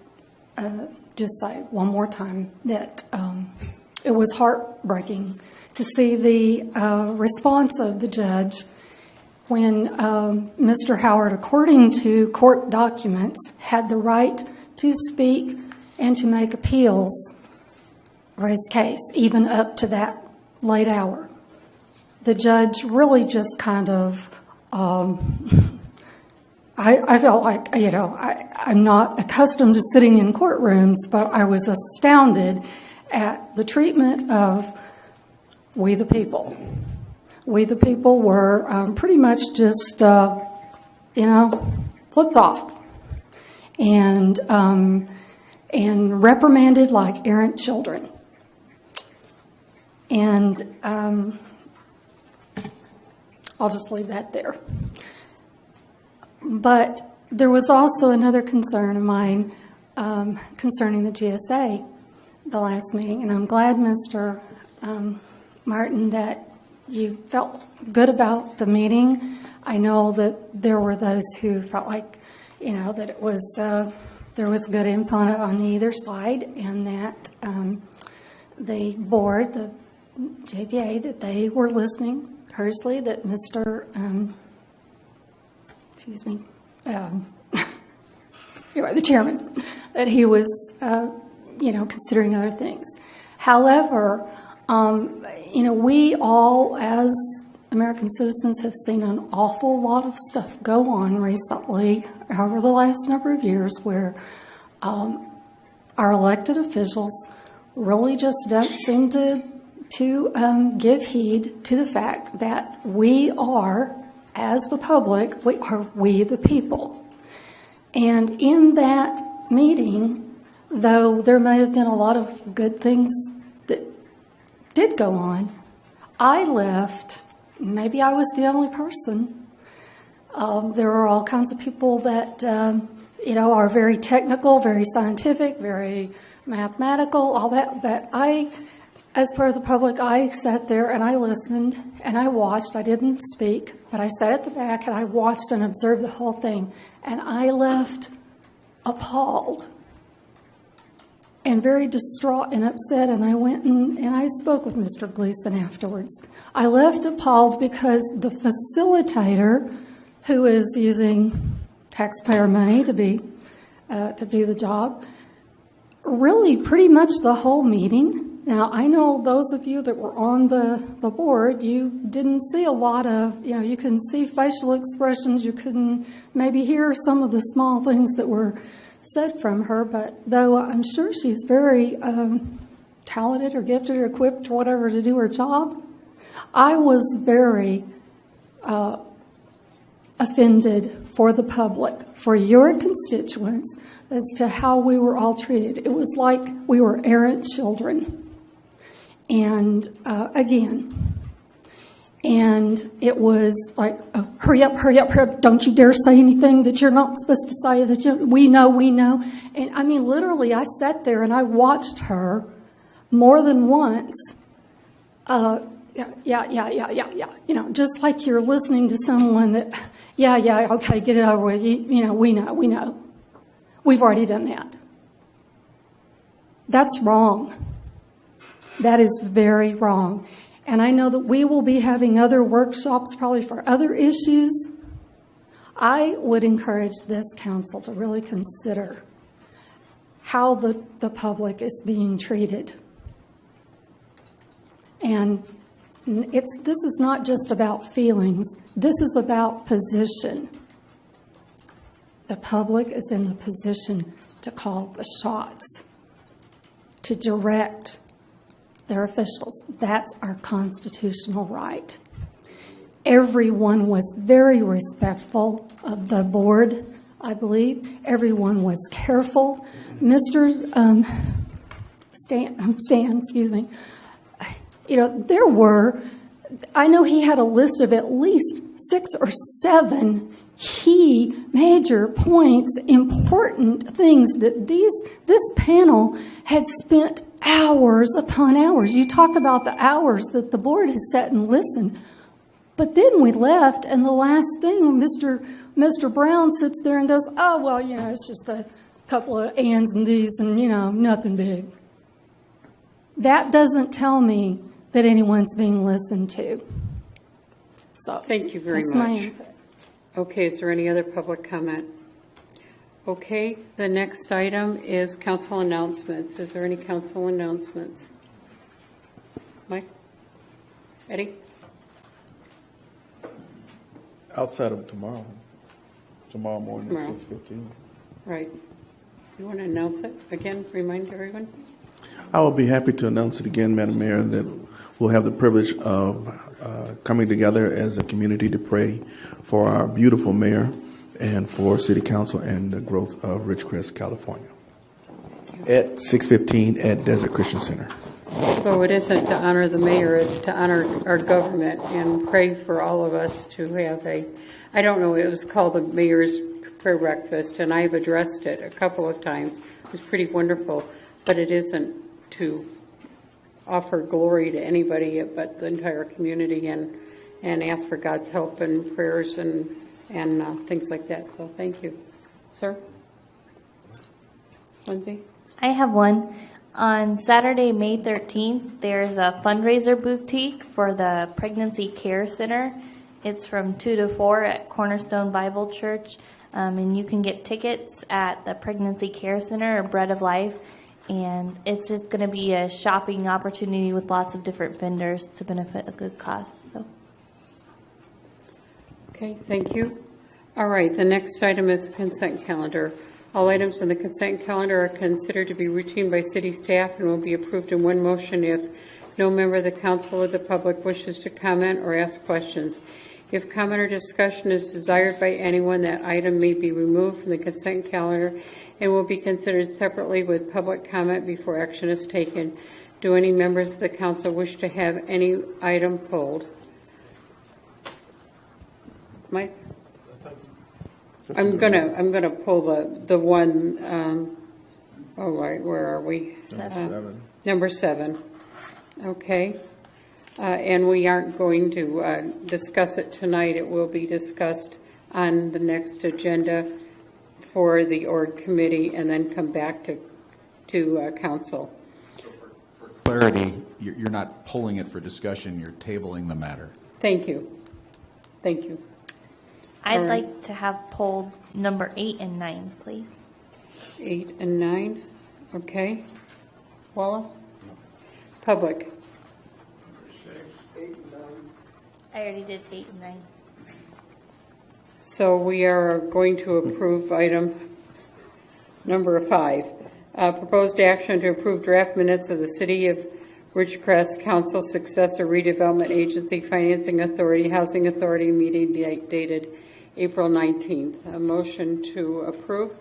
just say one more time that it was heartbreaking to see the response of the judge when Mr. Howard, according to court documents, had the right to speak and to make appeals for his case, even up to that late hour. The judge really just kind of, I felt like, I'm not accustomed to sitting in courtrooms, but I was astounded at the treatment of we the people. We the people were pretty much just, flipped off and reprimanded like errant children. And I'll just leave that there. But there was also another concern of mine concerning the GSA, the last meeting. And I'm glad, Mr. Martin, that you felt good about the meeting. I know that there were those who felt like, that it was there was good input on either side, and that the board, the JPA, that they were listening courteously, that Mr. The chairman, that he was, considering other things. However, we all, as American citizens, have seen an awful lot of stuff go on recently over the last number of years where our elected officials really just don't seem to give heed to the fact that we are, as the public, we the people. And in that meeting, though there may have been a lot of good things that did go on, I left, maybe I was the only person. There are all kinds of people that, are very technical, very scientific, very mathematical, all that. But I, as part of the public, I sat there and I listened and I watched. I didn't speak, but I sat at the back and I watched and observed the whole thing. And I left appalled and very distraught and upset, and I went and I spoke with Mr. Gleason afterwards. I left appalled because the facilitator, who is using taxpayer money to do the job, really pretty much the whole meeting. Now, I know those of you that were on the board, you didn't see a lot of, you couldn't see facial expressions, you couldn't maybe hear some of the small things that were said from her, but though I'm sure she's very talented or gifted or equipped or whatever to do her job, I was very offended for the public, for your constituents, as to how we were all treated. It was like we were errant children. And and it was like, oh, hurry up, don't you dare say anything that you're not supposed to say, we know. And I mean, literally, I sat there and I watched her more than once. Yeah. Just like you're listening to someone that, okay, get it over with. We know. We've already done that. That's wrong. That is very wrong. And I know that we will be having other workshops probably for other issues. I would encourage this council to really consider how the public is being treated. And This is not just about feelings. This is about position. The public is in the position to call the shots, to direct their officials. That's our constitutional right. Everyone was very respectful of the board, I believe. Everyone was careful. Mr. Stan, excuse me. You know, I know he had a list of at least 6 or 7 key major points, important things that this panel had spent hours upon hours. You talk about the hours that the board has sat and listened. But then we left, and the last thing, Mr. Brown sits there and goes, oh, well, you know, it's just a couple of ands and these and, you know, nothing big. That doesn't tell me that anyone's being listened to. So thank you very that's my much. input. Okay, is there any other public comment? Okay, the next item is council announcements. Is there any council announcements? Mike? Eddie? Outside of tomorrow morning Tomorrow. at 6:15. Right. You want to announce it again? Remind everyone? I will be happy to announce it again, Madam Mayor, that we'll have the privilege of coming together as a community to pray for our beautiful mayor and for City Council and the growth of Ridgecrest, California. At 6:15 at Desert Christian Center. So it isn't to honor the mayor, it's to honor our government and pray for all of us to have I don't know, it was called the Mayor's Prayer Breakfast, and I've addressed it a couple of times. It was pretty wonderful, but it isn't to offer glory to anybody but the entire community and ask for God's help and prayers and things like that. So thank you. Sir? Lindsay? I have one. On Saturday, May 13th, there's a fundraiser boutique for the Pregnancy Care Center. It's from 2 to 4 at Cornerstone Bible Church. And you can get tickets at the Pregnancy Care Center or Bread of Life. And it's just going to be a shopping opportunity with lots of different vendors to benefit a good cause. So. Okay, thank you. All right, the next item is the consent calendar. All items in the consent calendar are considered to be routine by city staff and will be approved in one motion if no member of the council or the public wishes to comment or ask questions. If comment or discussion is desired by anyone, that item may be removed from the consent calendar and will be considered separately with public comment before action is taken. Do any members of the council wish to have any item pulled? Mike? I'm gonna pull the one. Oh, right, where are we? Number 7. Okay, and we aren't going to discuss it tonight. It will be discussed on the next agenda for the org committee, and then come back to council. So for clarity, you're not pulling it for discussion. You're tabling the matter. Thank you. Thank you. I'd All right. like to have polled number 8 and 9, please. 8 and 9. Okay. Wallace? Public. I already did 8 and 9. So we are going to approve item number 5. Proposed action to approve draft minutes of the City of Ridgecrest Council Successor Redevelopment Agency Financing Authority Housing Authority meeting dated April 19th. A motion to approve.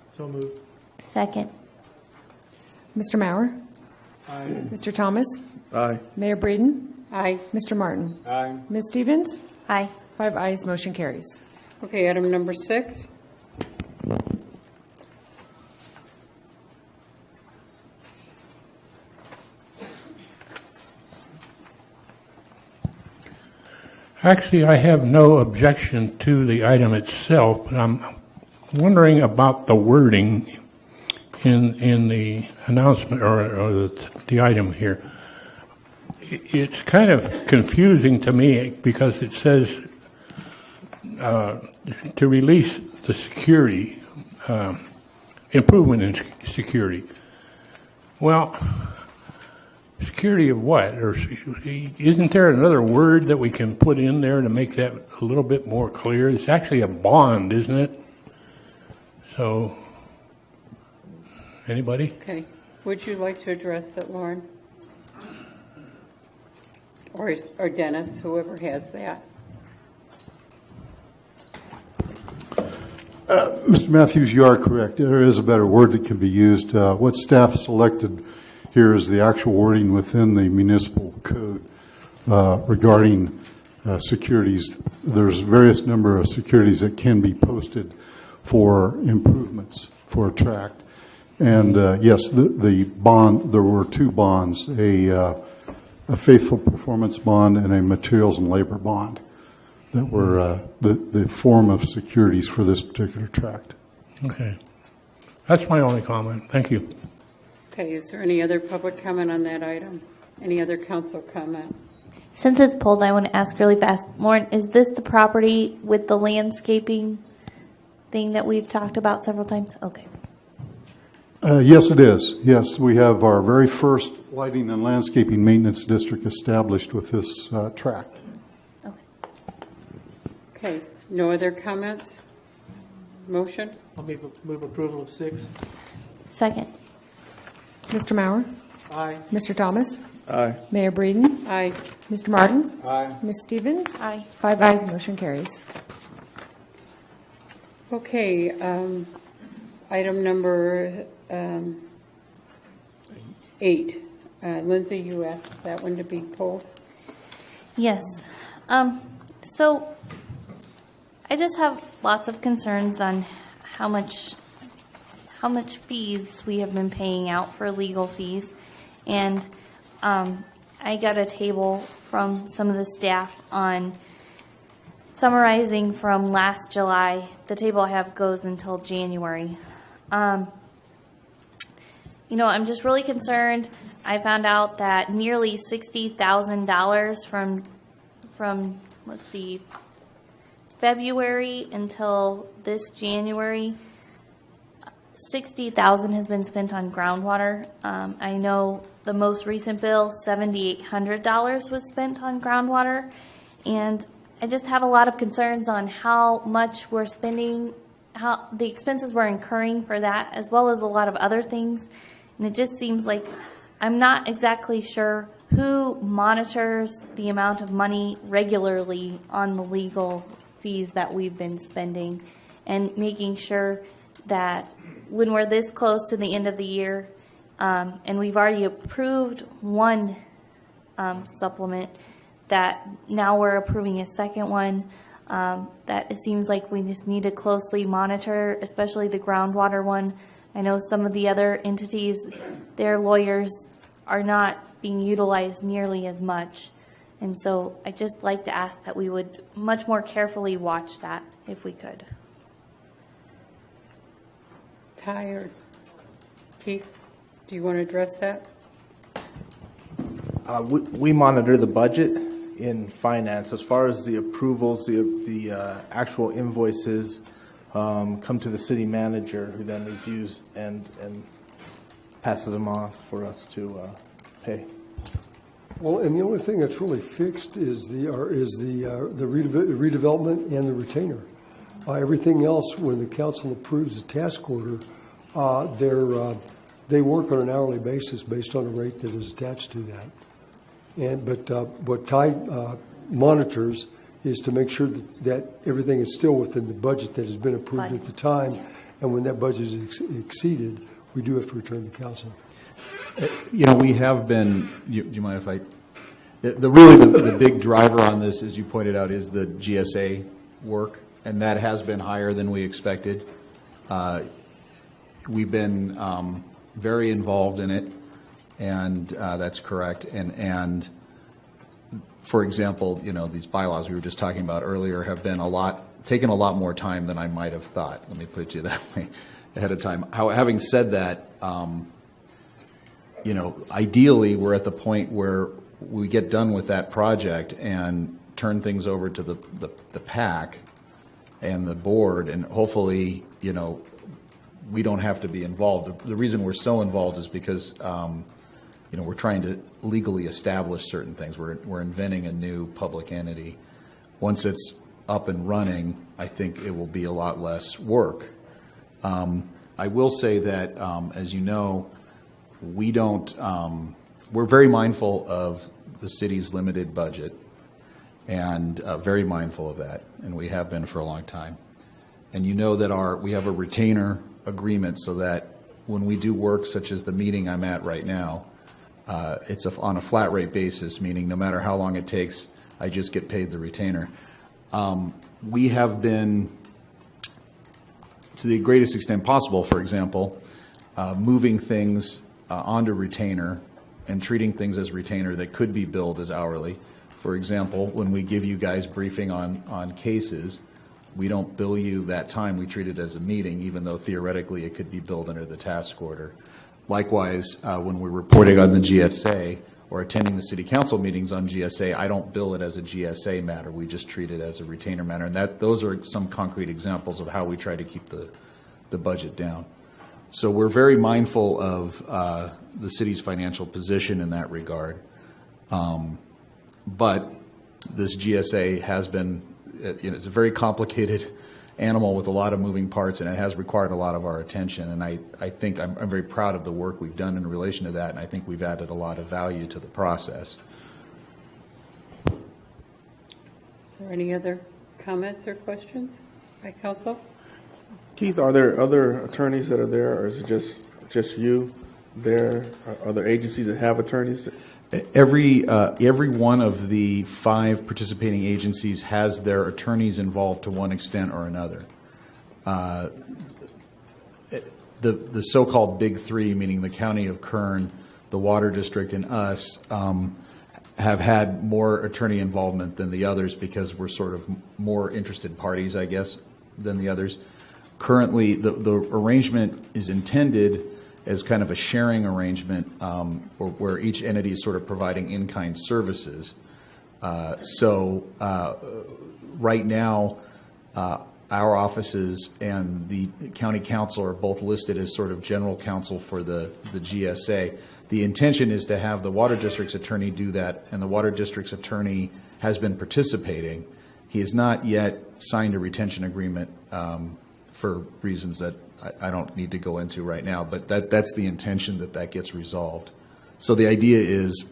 So moved. Second. Mr. Maurer? Aye. Mr. Thomas? Aye. Mayor Breeden? Aye. Mr. Martin? Aye. Ms. Stevens? Aye. 5 ayes, motion carries. Okay, item number 6. Actually, I have no objection to the item itself, but I'm wondering about the wording in the announcement or the item here. It's kind of confusing to me because it says to release the security, improvement in security. Well, Security of what? Or isn't there another word that we can put in there to make that a little bit more clear? It's actually a bond, isn't it? So, anybody? Okay. Would you like to address that, Lauren? Or Dennis, whoever has that. Mr. Matthews, you are correct. There is a better word that can be used. What staff selected here is the actual wording within the municipal code regarding securities. There's various number of securities that can be posted for improvements for a tract. And yes, the bond, there were two bonds, a faithful performance bond and a materials and labor bond that were the form of securities for this particular tract. Okay. That's my only comment. Thank you. Okay, is there any other public comment on that item? Any other council comment? Since it's pulled, I want to ask really fast. Lauren, is this the property with the landscaping thing that we've talked about several times? Okay. Yes, it is. Yes, we have our very first lighting and landscaping maintenance district established with this tract. Okay, no other comments? Motion? I'll move approval of 6. Second. Mr. Mauer? Aye. Mr. Thomas? Aye. Mayor Breeden? Aye. Mr. Martin? Aye. Ms. Stevens? Aye. 5 ayes, motion carries. Okay, item number 8. Lindsay, you asked that one to be pulled. Yes. So I just have lots of concerns on how much fees we have been paying out for legal fees. And I got a table from some of the staff on summarizing from last July. The table I have goes until January. I'm just really concerned. I found out that nearly $60,000 from let's see, February until this January, $60,000 has been spent on groundwater. I know the most recent bill, $7,800 was spent on groundwater, and I just have a lot of concerns on how much we're spending, how the expenses we're incurring for that, as well as a lot of other things. And it just seems like I'm not exactly sure who monitors the amount of money regularly on the legal fees that we've been spending, and making sure that when we're this close to the end of the year, and we've already approved one supplement, that now we're approving a second one, that it seems like we just need to closely monitor, especially the groundwater one. I know some of the other entities, their lawyers are not being utilized nearly as much. And so I'd just like to ask that we would much more carefully watch that if we could. Ty or Keith, do you want to address that? We monitor the budget in finance. As far as the approvals, the actual invoices come to the city manager, who then reviews and passes them off for us to pay. Well, and the only thing that's really fixed is the redevelopment and the retainer. Everything else, when the council approves a task order, they work on an hourly basis based on a rate that is attached to that. But what Ty monitors is to make sure that everything is still within the budget that has been approved at the time. Yeah. And when that budget is exceeded, we do have to return to council. We have been, do you mind if I, the big driver on this, as you pointed out, is the GSA work, and that has been higher than we expected. We've been very involved in it, and that's correct. And for example, these bylaws we were just talking about earlier have been taken a lot more time than I might have thought. Let me put it to you that way ahead of time. Having said that, ideally we're at the point where we get done with that project and turn things over to the PAC and the board, and hopefully, we don't have to be involved. The reason we're so involved is because, we're trying to legally establish certain things. We're inventing a new public entity. Once it's up and running, I think it will be a lot less work. I will say that, as you know, we don't, we're very mindful of the city's limited budget, and very mindful of that, and we have been for a long time. And you know that we have a retainer agreement so that when we do work such as the meeting I'm at right now, it's on a flat rate basis, meaning no matter how long it takes, I just get paid the retainer. We have been, to the greatest extent possible, for example, moving things onto retainer and treating things as retainer that could be billed as hourly. For example, when we give you guys briefing on cases, we don't bill you that time. We treat it as a meeting, even though theoretically it could be billed under the task order. Likewise, when we're reporting on the GSA or attending the city council meetings on GSA, I don't bill it as a GSA matter. We just treat it as a retainer matter. And those are some concrete examples of how we try to keep the budget down. So we're very mindful of the city's financial position in that regard. But this GSA has been, it's a very complicated animal with a lot of moving parts, and it has required a lot of our attention. And I think I'm very proud of the work we've done in relation to that, and I think we've added a lot of value to the process. Is there any other comments or questions by council? Keith, are there other attorneys that are there, or is it just you there? Are there agencies that have attorneys? Every one of the 5 participating agencies has their attorneys involved to one extent or another. The so-called big 3, meaning the County of Kern, the Water District, and us, have had more attorney involvement than the others because we're sort of more interested parties, I guess, than the others. Currently, the arrangement is intended as kind of a sharing arrangement where each entity is sort of providing in-kind services. Right now, our offices and the county council are both listed as sort of general counsel for the GSA. The intention is to have the water district's attorney do that, and the water district's attorney has been participating. He has not yet signed a retention agreement for reasons that I don't need to go into right now, but that's the intention, that gets resolved. So the idea is,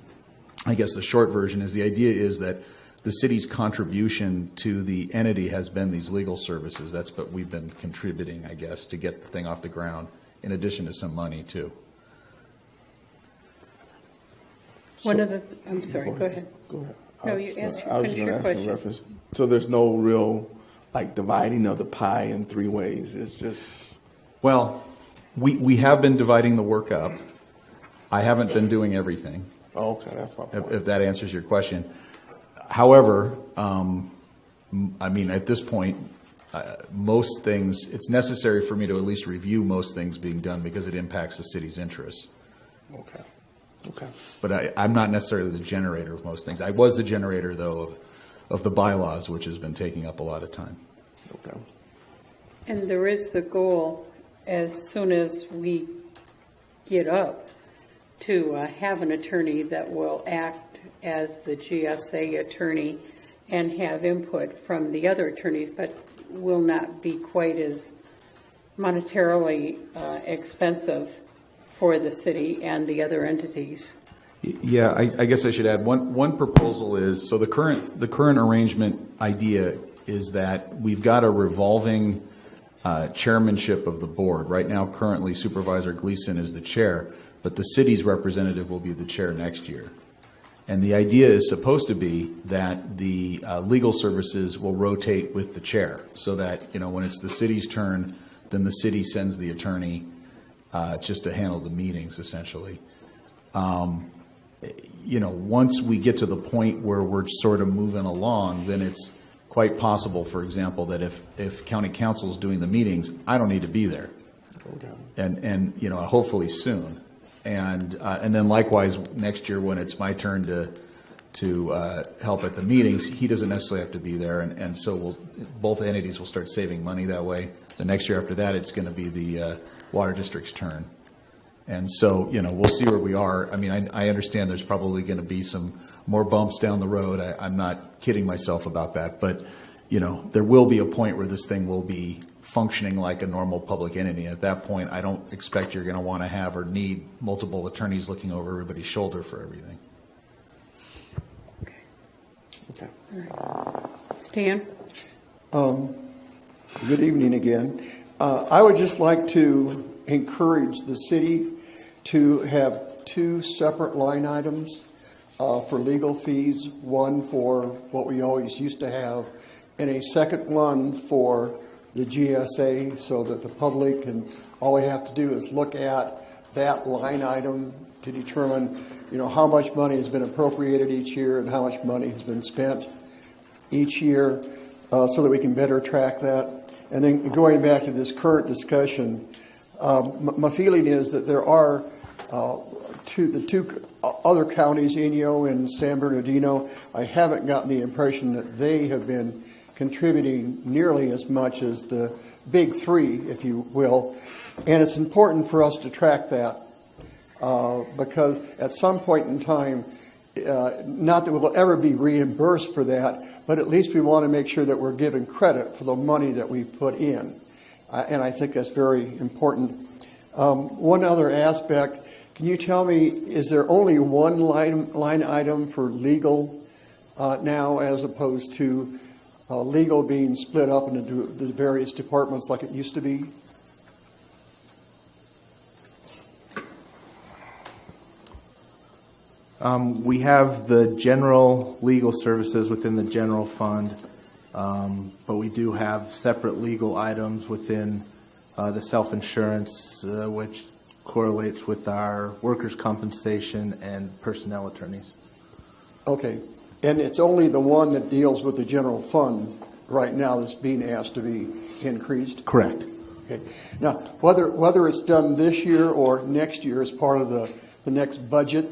I guess the short version is, the idea is that the city's contribution to the entity has been these legal services. That's what we've been contributing, I guess, to get the thing off the ground, in addition to some money, too. I'm sorry, go ahead. Go ahead. No, you finish your question. So there's no real, dividing of the pie in 3 ways. It's just... Well, we have been dividing the work up. I haven't been doing everything. Oh, okay, that's my point. If that answers your question. However, I mean, at this point, most things, it's necessary for me to at least review most things being done because it impacts the city's interests. Okay. But I'm not necessarily the generator of most things. I was the generator, though, of the bylaws, which has been taking up a lot of time. Okay. And there is the goal, as soon as we get up, to have an attorney that will act as the GSA attorney and have input from the other attorneys, but will not be quite as monetarily expensive for the city and the other entities. Yeah, I guess I should add one proposal is, so the current arrangement idea is that we've got a revolving chairmanship of the board. Right now, currently, Supervisor Gleason is the chair, but the city's representative will be the chair next year. And the idea is supposed to be that the legal services will rotate with the chair, so that, when it's the city's turn, then the city sends the attorney just to handle the meetings, essentially. Once we get to the point where we're sort of moving along, then it's quite possible, for example, that if county council is doing the meetings, I don't need to be there. Okay. And hopefully soon. And then likewise, next year when it's my turn to help at the meetings, he doesn't necessarily have to be there. And so both entities will start saving money that way. The next year after that, it's going to be the water district's turn. And so, we'll see where we are. I mean, I understand there's probably going to be some more bumps down the road. I'm not kidding myself about that. But, there will be a point where this thing will be functioning like a normal public entity. At that point, I don't expect you're going to want to have or need multiple attorneys looking over everybody's shoulder for everything. Okay. All right. Stan? Good evening again. I would just like to encourage the city to have two separate line items for legal fees, one for what we always used to have, and a second one for the GSA, so that the public and all we have to do is look at that line item to determine, how much money has been appropriated each year and how much money has been spent each year, so that we can better track that. And then going back to this current discussion, my feeling is that there are the two other counties, Inyo and San Bernardino. I haven't gotten the impression that they have been contributing nearly as much as the big three, if you will. And it's important for us to track that because at some point in time, not that we'll ever be reimbursed for that, but at least we want to make sure that we're given credit for the money that we put in. And I think that's very important. One other aspect, can you tell me, is there only one line item for legal now as opposed to legal being split up into the various departments like it used to be? We have the general legal services within the general fund, but we do have separate legal items within the self-insurance, which correlates with our workers' compensation and personnel attorneys. Okay. And it's only the one that deals with the general fund right now that's being asked to be increased? Correct. Okay. Now, whether it's done this year or next year as part of the next budget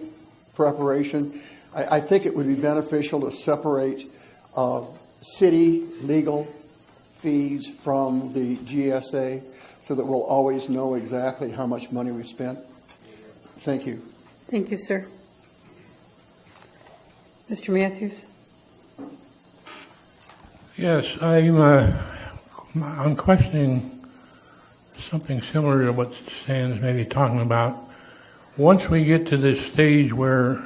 preparation, I think it would be beneficial to separate city legal fees from the GSA so that we'll always know exactly how much money we've spent. Thank you. Thank you, sir. Mr. Matthews? Yes, I'm questioning something similar to what Stan's maybe talking about. Once we get to this stage where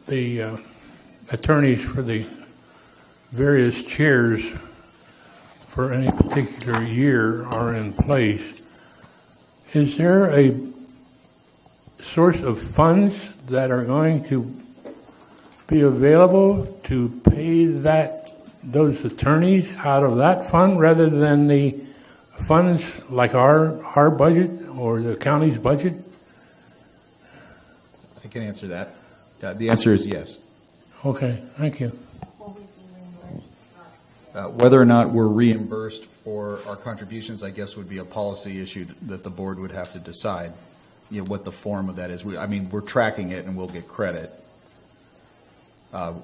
the attorneys for the various chairs for any particular year are in place, is there a source of funds that are going to be available to pay those attorneys out of that fund rather than the funds like our budget or the county's budget? I can answer that. The answer is yes. Okay, thank you. Whether or not we're reimbursed for our contributions, I guess, would be a policy issue that the board would have to decide, what the form of that is. We're tracking it and we'll get credit.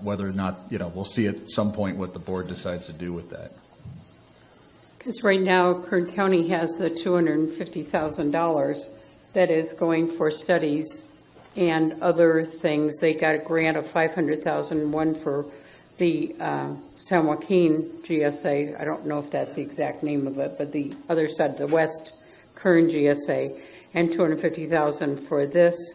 Whether or not, we'll see at some point what the board decides to do with that. Because right now, Kern County has the $250,000 that is going for studies and other things. They got a grant of $500,000, one for the San Joaquin GSA. I don't know if that's the exact name of it, but the other side, the West Kern GSA, and $250,000 for this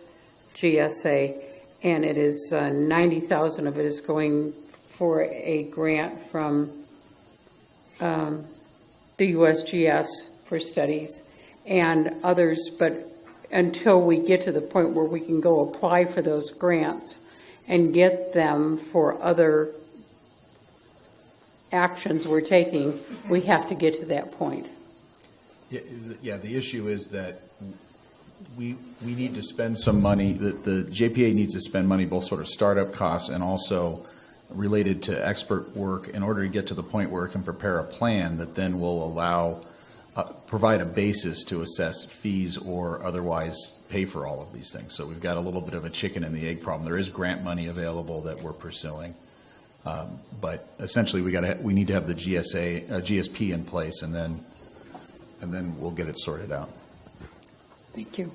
GSA. And it is 90,000 of it is going for a grant from the USGS for studies and others. But until we get to the point where we can go apply for those grants and get them for other actions we're taking, we have to get to that point. Yeah, the issue is that we need to spend some money. The JPA needs to spend money, both sort of startup costs and also related to expert work, in order to get to the point where it can prepare a plan that then will provide a basis to assess fees or otherwise pay for all of these things. So we've got a little bit of a chicken and the egg problem. There is grant money available that we're pursuing, but essentially we need to have the GSP in place, and then we'll get it sorted out. Thank you.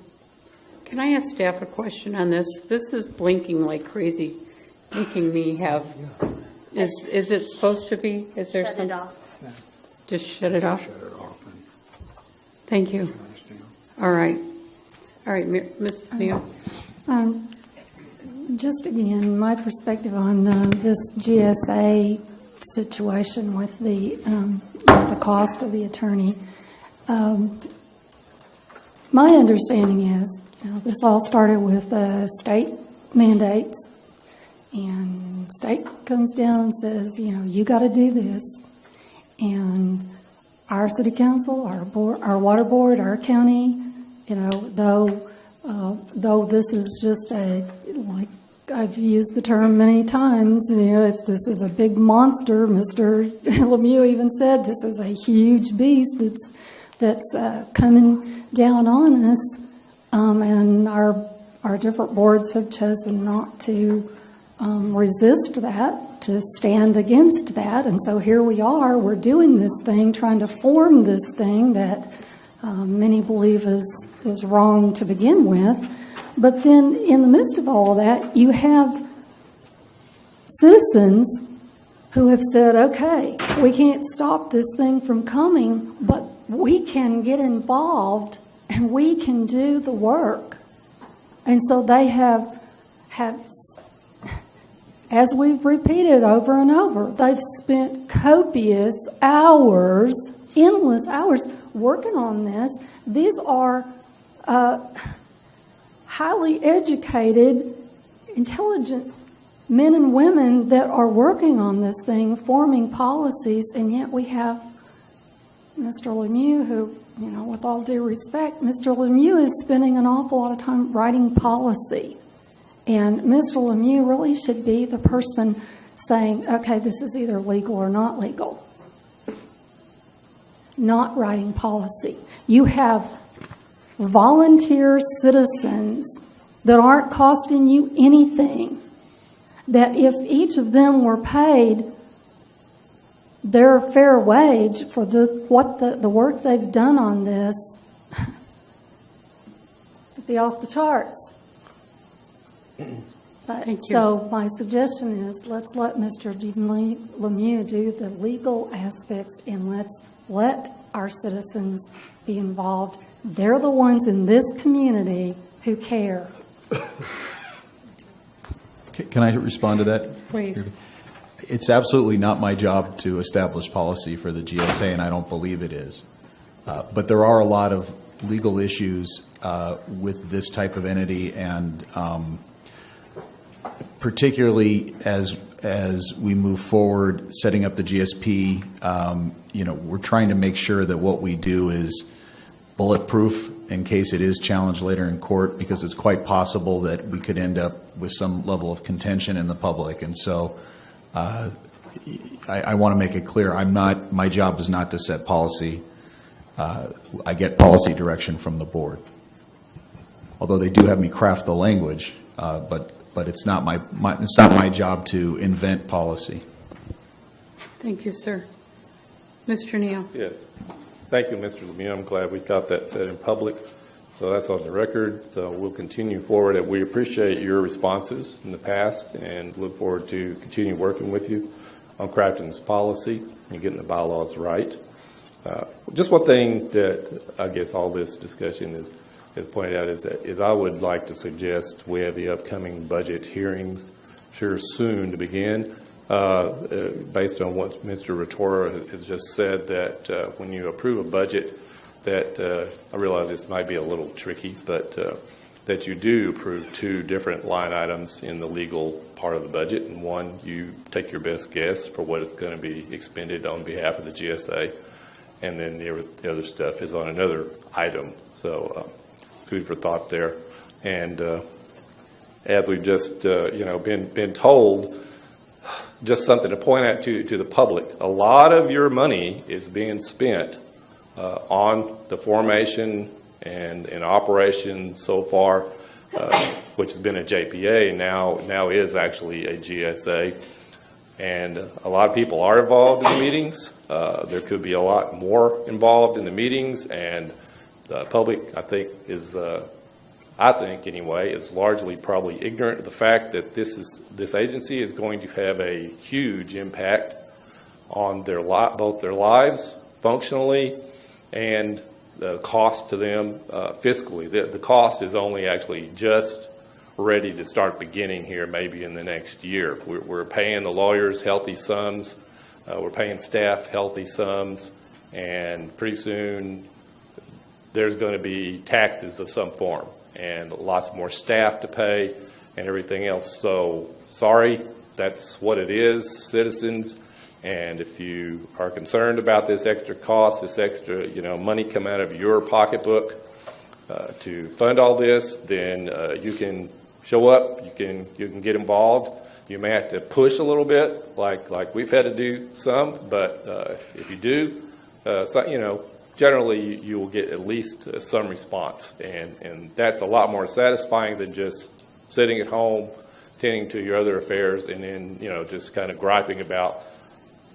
Can I ask staff a question on this? This is blinking like crazy, making me have, is it supposed to be? Is there Shut some? it off. Just shut it off? Shut it off. Thank you. All right. All right, Ms. Neal. Just again, my perspective on this GSA situation with the cost of the attorney. My understanding is, this all started with state mandates, and state comes down and says, you got to do this, and our city council, our board, our water board, our county, though this is just like I've used the term many times, this is a big monster. Mr. Lemieux even said this is a huge beast that's coming down on us, and our different boards have chosen not to resist that, to stand against that, and so here we are. We're doing this thing, trying to form this thing that many believe is wrong to begin with. But then in the midst of all of that, you have citizens who have said, okay, we can't stop this thing from coming, but we can get involved and we can do the work. And so they have as we've repeated over and over, they've spent copious hours, endless hours, working on this. These are highly educated, intelligent men and women that are working on this thing, forming policies, and yet we have Mr. Lemieux, who, with all due respect, Mr. Lemieux is spending an awful lot of time writing policy. And Mr. Lemieux really should be the person saying, okay, this is either legal or not legal. Not writing policy. You have volunteer citizens that aren't costing you anything, that if each of them were paid their fair wage for the work they've done on this, it'd be off the charts. So my suggestion is let's let Mr. Lemieux do the legal aspects, and let's let our citizens be involved. They're the ones in this community who care. Can I respond to that? Please. It's absolutely not my job to establish policy for the GSA, and I don't believe it is. But there are a lot of legal issues with this type of entity, and particularly as we move forward setting up the GSP, we're trying to make sure that what we do is bulletproof in case it is challenged later in court, because it's quite possible that we could end up with some level of contention in the public. And so I want to make it clear, my job is not to set policy. I get policy direction from the board. Although they do have me craft the language, but it's not my job to invent policy. Thank you, sir. Mr. Neal. Yes. Thank you, Mr. Lemieux. I'm glad we got that said in public. So that's on the record. So we'll continue forward. And we appreciate your responses in the past and look forward to continue working with you on crafting this policy and getting the bylaws right. Just one thing that I guess all this discussion is pointed out is I would like to suggest we have the upcoming budget hearings sure soon to begin. Based on what Mr. Rotora has just said, that when you approve a budget, that I realize this might be a little tricky, but that you do approve two different line items in the legal part of the budget, and one you take your best guess for what is going to be expended on behalf of the GSA, and then the other stuff is on another item. So food for thought there. And as we've just been told, just something to point out to the public, a lot of your money is being spent on the formation and operation so far, which has been a JPA, now is actually a GSA. And a lot of people are involved in the meetings. There could be a lot more involved in the meetings, and the public, I think, is I think anyway, is largely probably ignorant of the fact that this agency is going to have a huge impact on both their lives functionally and the cost to them fiscally. The cost is only actually just ready to start beginning here maybe in the next year. We're paying the lawyers healthy sums. We're paying staff healthy sums. And pretty soon there's going to be taxes of some form and lots more staff to pay and everything else. So sorry, that's what it is, citizens. And if you are concerned about this extra cost, this extra money come out of your pocketbook to fund all this, then you can show up, you can get involved. You may have to push a little bit, like we've had to do some, but if you do, generally you will get at least some response, and that's a lot more satisfying than just sitting at home, tending to your other affairs, and then just kind of griping about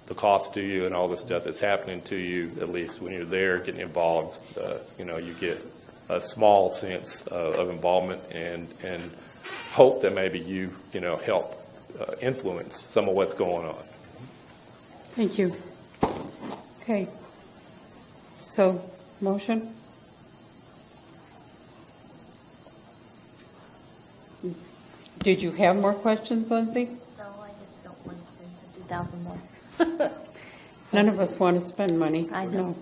the cost to you and all the stuff that's happening to you. At least when you're there, getting involved, you get a small sense of involvement and hope that maybe you help influence some of what's going on. Thank you. Okay. So, motion? Did you have more questions, Lindsay? No, I just don't want to spend 50,000 more. None of us want to spend money. I know. No.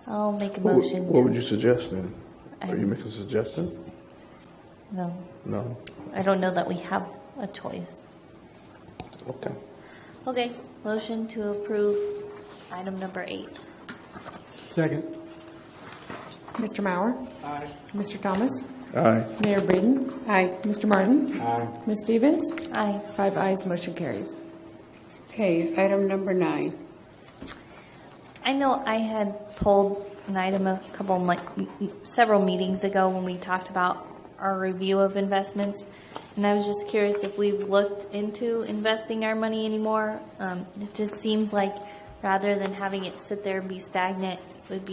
I'll make a motion. What would you suggest then? Are you making a suggestion? No. No. I don't know that we have a choice. Okay. Okay, motion to approve item number 8. Second. Mr. Mauer? Aye. Mr. Thomas? Aye. Mayor Breeden? Aye. Mr. Martin? Aye. Ms. Stevens? Aye. 5 ayes, motion carries. Okay, item number 9. I know I had pulled an item several meetings ago when we talked about our review of investments, and I was just curious if we've looked into investing our money anymore. It just seems like rather than having it sit there and be stagnant, it'd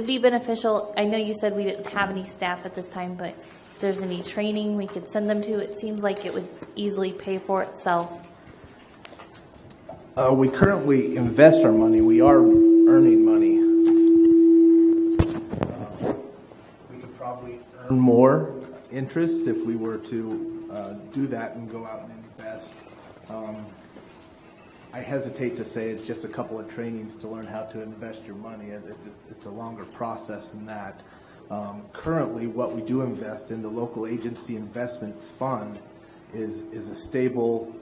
be beneficial. I know you said we didn't have any staff at this time, but if there's any training we could send them to, it seems like it would easily pay for itself. We currently invest our money. We are earning money. We could probably earn more interest if we were to do that and go out and invest. I hesitate to say it's just a couple of trainings to learn how to invest your money. It's a longer process than that. Currently, what we do invest in, the local agency investment fund, is a stable,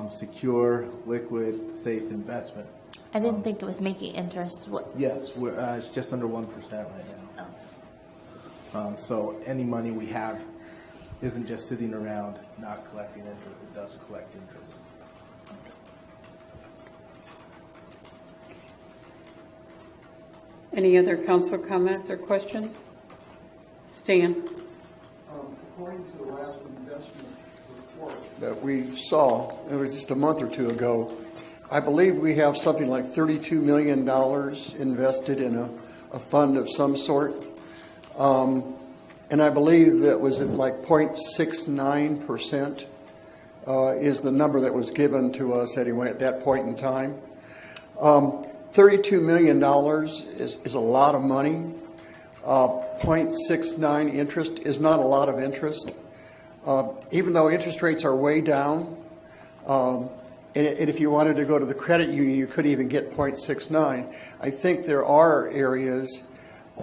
secure, liquid, safe investment. I didn't think it was making interest. Yes, it's just under 1% right now. So any money we have isn't just sitting around not collecting interest. It does collect interest. Any other council comments or questions? Stan? According to the last investment report that we saw, it was just a month or two ago, I believe we have something like $32 million invested in a fund of some sort. And I believe that was at like 0.69% is the number that was given to us anyway at that point in time. $32 million is a lot of money. 0.69 interest is not a lot of interest. Even though interest rates are way down, and if you wanted to go to the credit union, you could even get 0.69. I think there are areas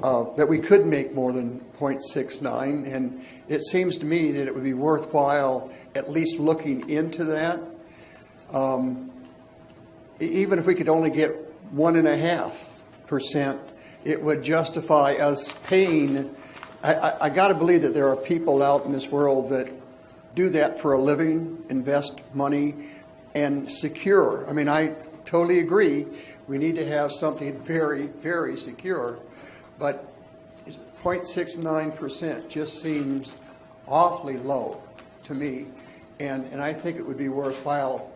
that we could make more than 0.69, and it seems to me that it would be worthwhile at least looking into that. Even if we could only get 1.5%, it would justify us paying. I got to believe that there are people out in this world that do that for a living, invest money, and secure. I mean, I totally agree. We need to have something very, very secure, but 0.69% just seems awfully low to me, and I think it would be worthwhile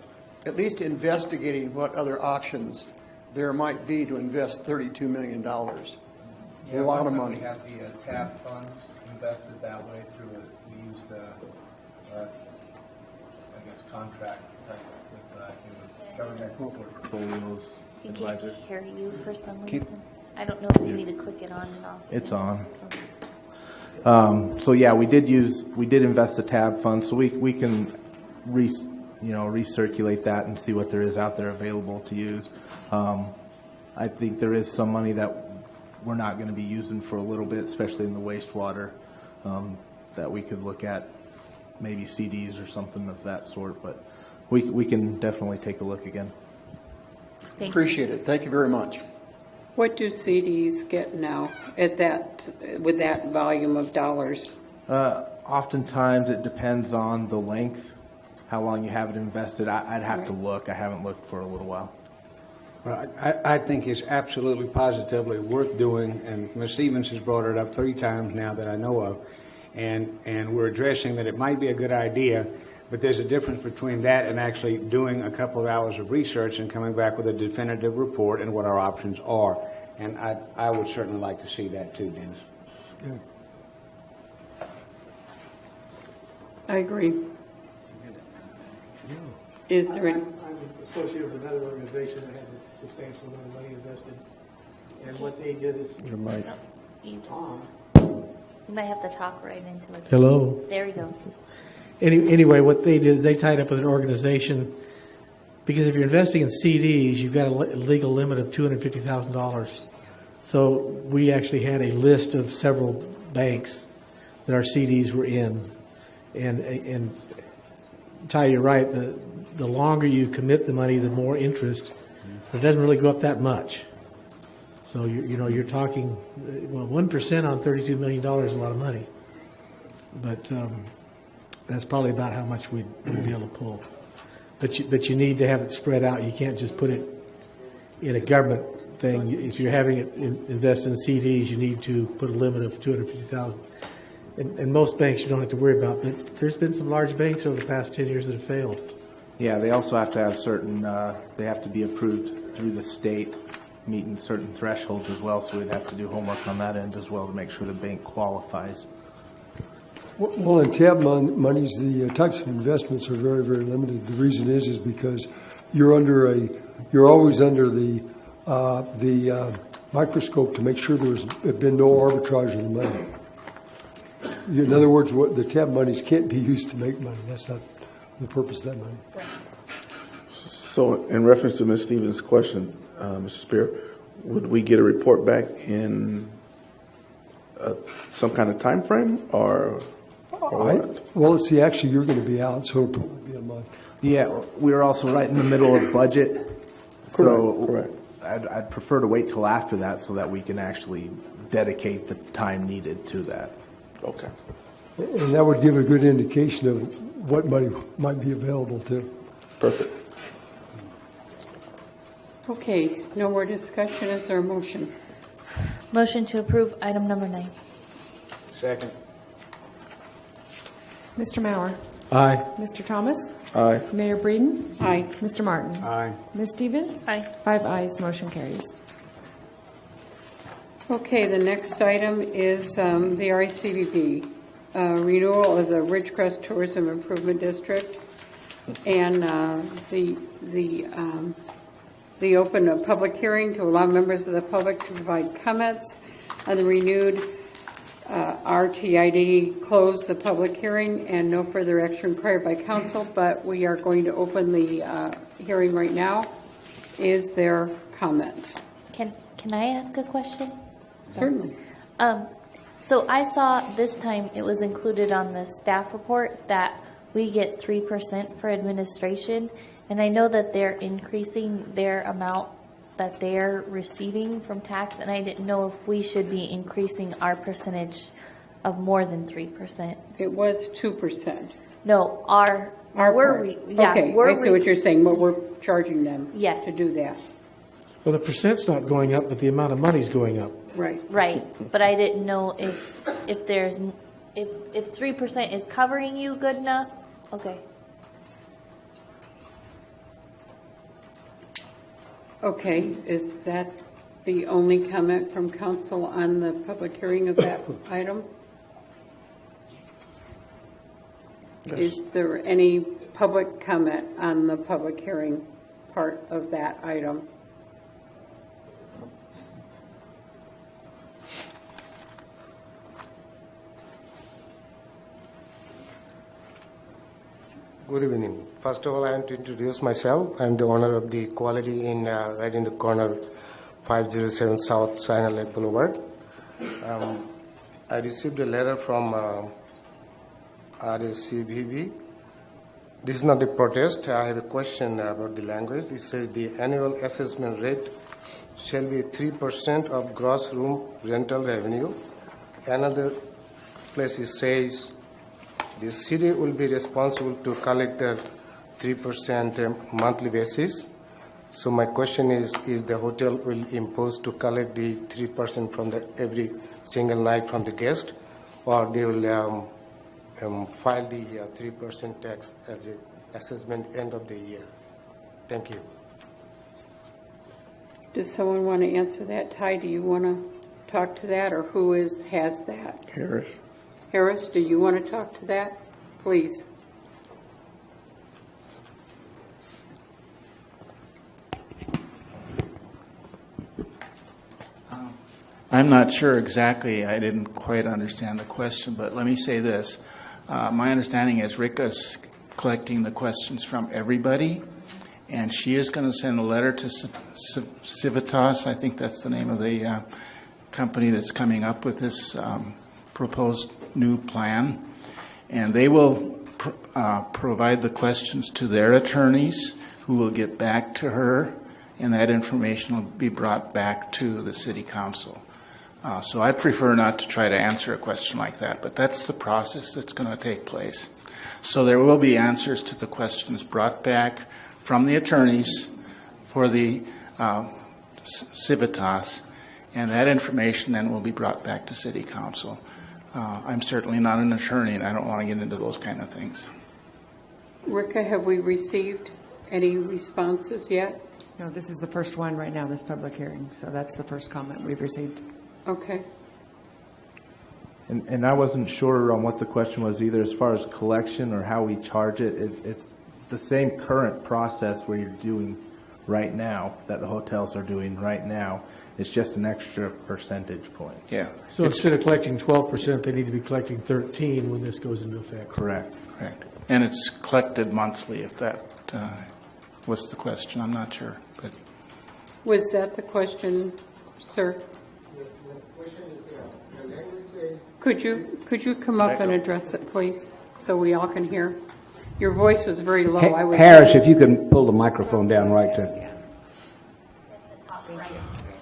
at least investigating what other options there might be to invest $32 million. A lot of money. We have the TAP funds invested that way through we used I guess contract with government portfolios. We can't advisors. hear you for some Keep- reason. I don't know if we need to click it on and off. It's on. So yeah, we did invest the TAB fund, so we can recirculate that and see what there is out there available to use. I think there is some money that we're not going to be using for a little bit, especially in the wastewater, that we could look at maybe CDs or something of that sort, but we can definitely take a look again. Appreciate it. Thank you very much. What do CDs get now at that, with that volume of dollars? Oftentimes it depends on the length, how long you have it invested. I'd have to look. I haven't looked for a little while. Well, I think it's absolutely positively worth doing, and Ms. Stevens has brought it up 3 times now that I know of, and we're addressing that it might be a good idea, but there's a difference between that and actually doing a couple of hours of research and coming back with a definitive report and what our options are. And I would certainly like to see that too, Dennis. I agree. Is there any? I'm associated with another organization that has a substantial amount of money invested. And what they did is. Your mic. You might have to talk right into it. Hello. There we go. Anyway, what they did is they tied up with an organization, because if you're investing in CDs, you've got a legal limit of $250,000. So we actually had a list of several banks that our CDs were in. And Ty, you're right, the longer you commit the money, the more interest. But it doesn't really go up that much. So you're talking, well, 1% on $32 million is a lot of money. But that's probably about how much we'd be able to pull. But you need to have it spread out. You can't just put it in a government thing. If you're having it invest in CDs, you need to put a limit of $250,000. And most banks you don't have to worry about. But there's been some large banks over the past 10 years that have failed. Yeah, they also have to have certain, they have to be approved through the state, meeting certain thresholds as well, so we'd have to do homework on that end as well to make sure the bank qualifies. Well, in TAB monies, the types of investments are very, very limited. The reason is because you're always under the microscope to make sure there's been no arbitrage of the money. In other words, the TAB monies can't be used to make money. That's not the purpose of that money. So in reference to Ms. Stevens' question, Mr. Spear, would we get a report back in some kind of time frame or what? Well, see, actually, you're going to be out, so it'll probably be a month. Yeah, we're also right in the middle of budget, so Correct. I'd prefer to wait till after that so that we can actually dedicate the time needed to that. Okay. And that would give a good indication of what money might be available to. Perfect. Okay, no more discussion. Is there a motion? Motion to approve item number 9. Second. Mr. Mauer. Aye. Mr. Thomas. Aye. Mayor Breeden. Aye. Mr. Martin. Aye. Ms. Stevens. Aye. 5 ayes, motion carries. Okay, the next item is the RICVB, renewal of the Ridgecrest Tourism Improvement District, and the open a public hearing to allow members of the public to provide comments on the renewed RTID. Close the public hearing and no further action required by council, but we are going to open the hearing right now. Is there comments? Can I ask a question? Certainly. So I saw this time it was included on the staff report that we get 3% for administration, and I know that they're increasing their amount that they're receiving from tax, and I didn't know if we should be increasing our percentage of more than 3%. It was 2%. No, our part. okay, I see what you're saying. What we're charging them Yes. to do that. Well, the percent's not going up, but the amount of money's going up. Right. Right, but I didn't know if there's if 3% is covering you good enough. Okay. Okay, is that the only comment from council on the public hearing of that item? Is there any public comment on the public hearing part of that item? Good evening. First of all, I want to introduce myself. I'm the owner of the Quality Inn right in the corner, 507 South Sinai Lake Boulevard. I received a letter from RACBB. This is not a protest. I have a question about the language. It says the annual assessment rate shall be 3% of gross room rental revenue. Another place it says the city will be responsible to collect the 3% monthly basis. So my question is the hotel will impose to collect the 3% from every single night from the guest, or they will file the 3% tax as an assessment end of the year? Thank you. Does someone want to answer that? Ty, do you want to talk to that, or who has that? Harris. Harris, do you want to talk to that? Please. I'm not sure exactly. I didn't quite understand the question, but let me say this. My understanding is Rika's collecting the questions from everybody, and she is going to send a letter to Civitas. I think that's the name of the company that's coming up with this proposed new plan. And they will provide the questions to their attorneys, who will get back to her, and that information will be brought back to the city council. So I'd prefer not to try to answer a question like that, but that's the process that's going to take place. So there will be answers to the questions brought back from the attorneys for the Civitas, and that information then will be brought back to city council. I'm certainly not an attorney, and I don't want to get into those kind of things. Rika, have we received any responses yet? No, this is the first one right now, this public hearing. So that's the first comment we've received. Okay. And I wasn't sure on what the question was either, as far as collection or how we charge it. It's the same current process where you're doing right now, that the hotels are doing right now. It's just an extra percentage point. Yeah. So instead of collecting 12%, they need to be collecting 13% when this goes into effect. Correct. Correct. And it's collected monthly, if that was the question. I'm not sure. But Was that the question, sir? Could you come up and address it, please, so we all can hear? Your voice was very low. Harris, if you can pull the microphone down right to.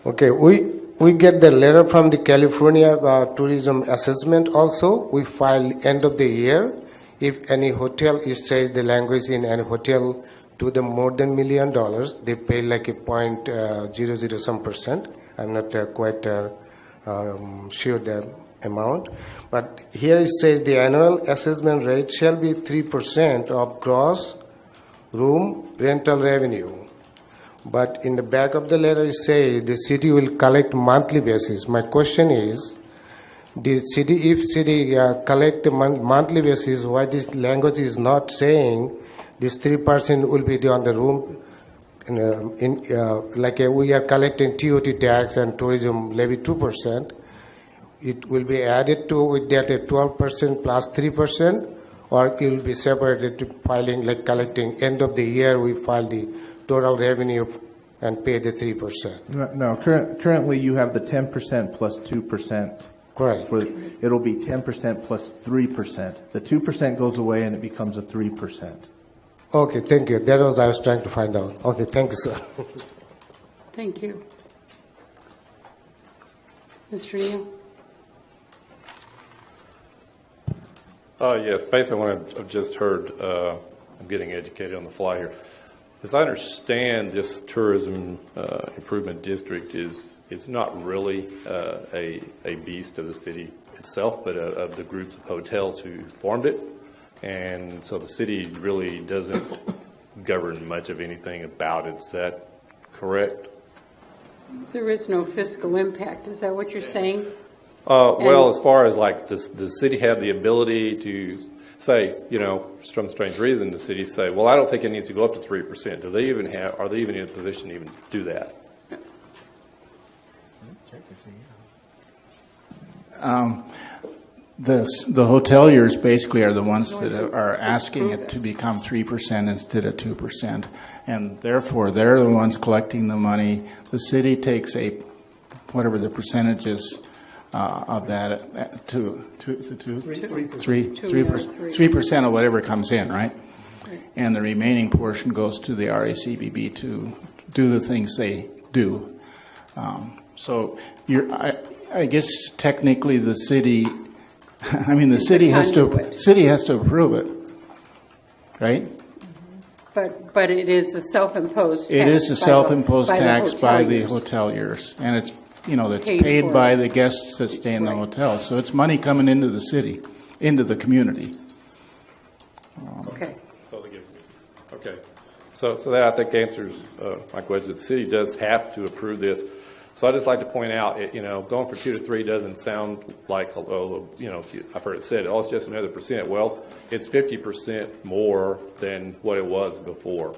Okay, we get the letter from the California Tourism Assessment also. We file end of the year. If any hotel says the language in any hotel to them more than $1 million, they pay like a 0.00 some percent. I'm not quite sure the amount. But here it says the annual assessment rate shall be 3% of gross room rental revenue. But in the back of the letter it says the city will collect monthly basis. My question is, the city, if city collect monthly basis, why this language is not saying this 3% will be on the room, like we are collecting TOT tax and tourism levy 2%. It will be added to with that 12% plus 3%, or it will be separated to filing, like collecting end of the year we file the total revenue and pay the 3%. No, currently you have the 10% plus 2%. Correct. It'll be 10% plus 3%. The 2% goes away and it becomes a 3%. Okay, thank you. That was I was trying to find out. Okay, thank you, sir. Thank you. Mr. Neal? Yes, based on what I've just heard, I'm getting educated on the fly here. As I understand, this tourism improvement district is not really a beast of the city itself, but of the groups of hotels who formed it. And so the city really doesn't govern much of anything about it. Is that correct? There is no fiscal impact. Is that what you're saying? Well, as far as like, does the city have the ability to say, you know, for some strange reason, the city say, well, I don't think it needs to go up to 3%. Do they even have? Are they even in a position to even do that? The hoteliers basically are the ones that are asking it to become 3% instead of 2%, and therefore they're the ones collecting the money. The city takes whatever the percentage is of that, is it 3% of whatever comes in, right? And the remaining portion goes to the RACBB to do the things they do. So I guess technically the city. I mean, the city has to approve it, right? But it is a self-imposed tax. It is a self-imposed tax by the hoteliers. hoteliers, and it's it's paid by the guests that stay in the hotel. So it's money coming into the city, into the community. Okay. Okay. So that I think answers my question. The city does have to approve this. So I'd just like to point out, going from 2 to 3 doesn't sound like, I've heard it said, it's just another percent. Well, it's 50% more than what it was before.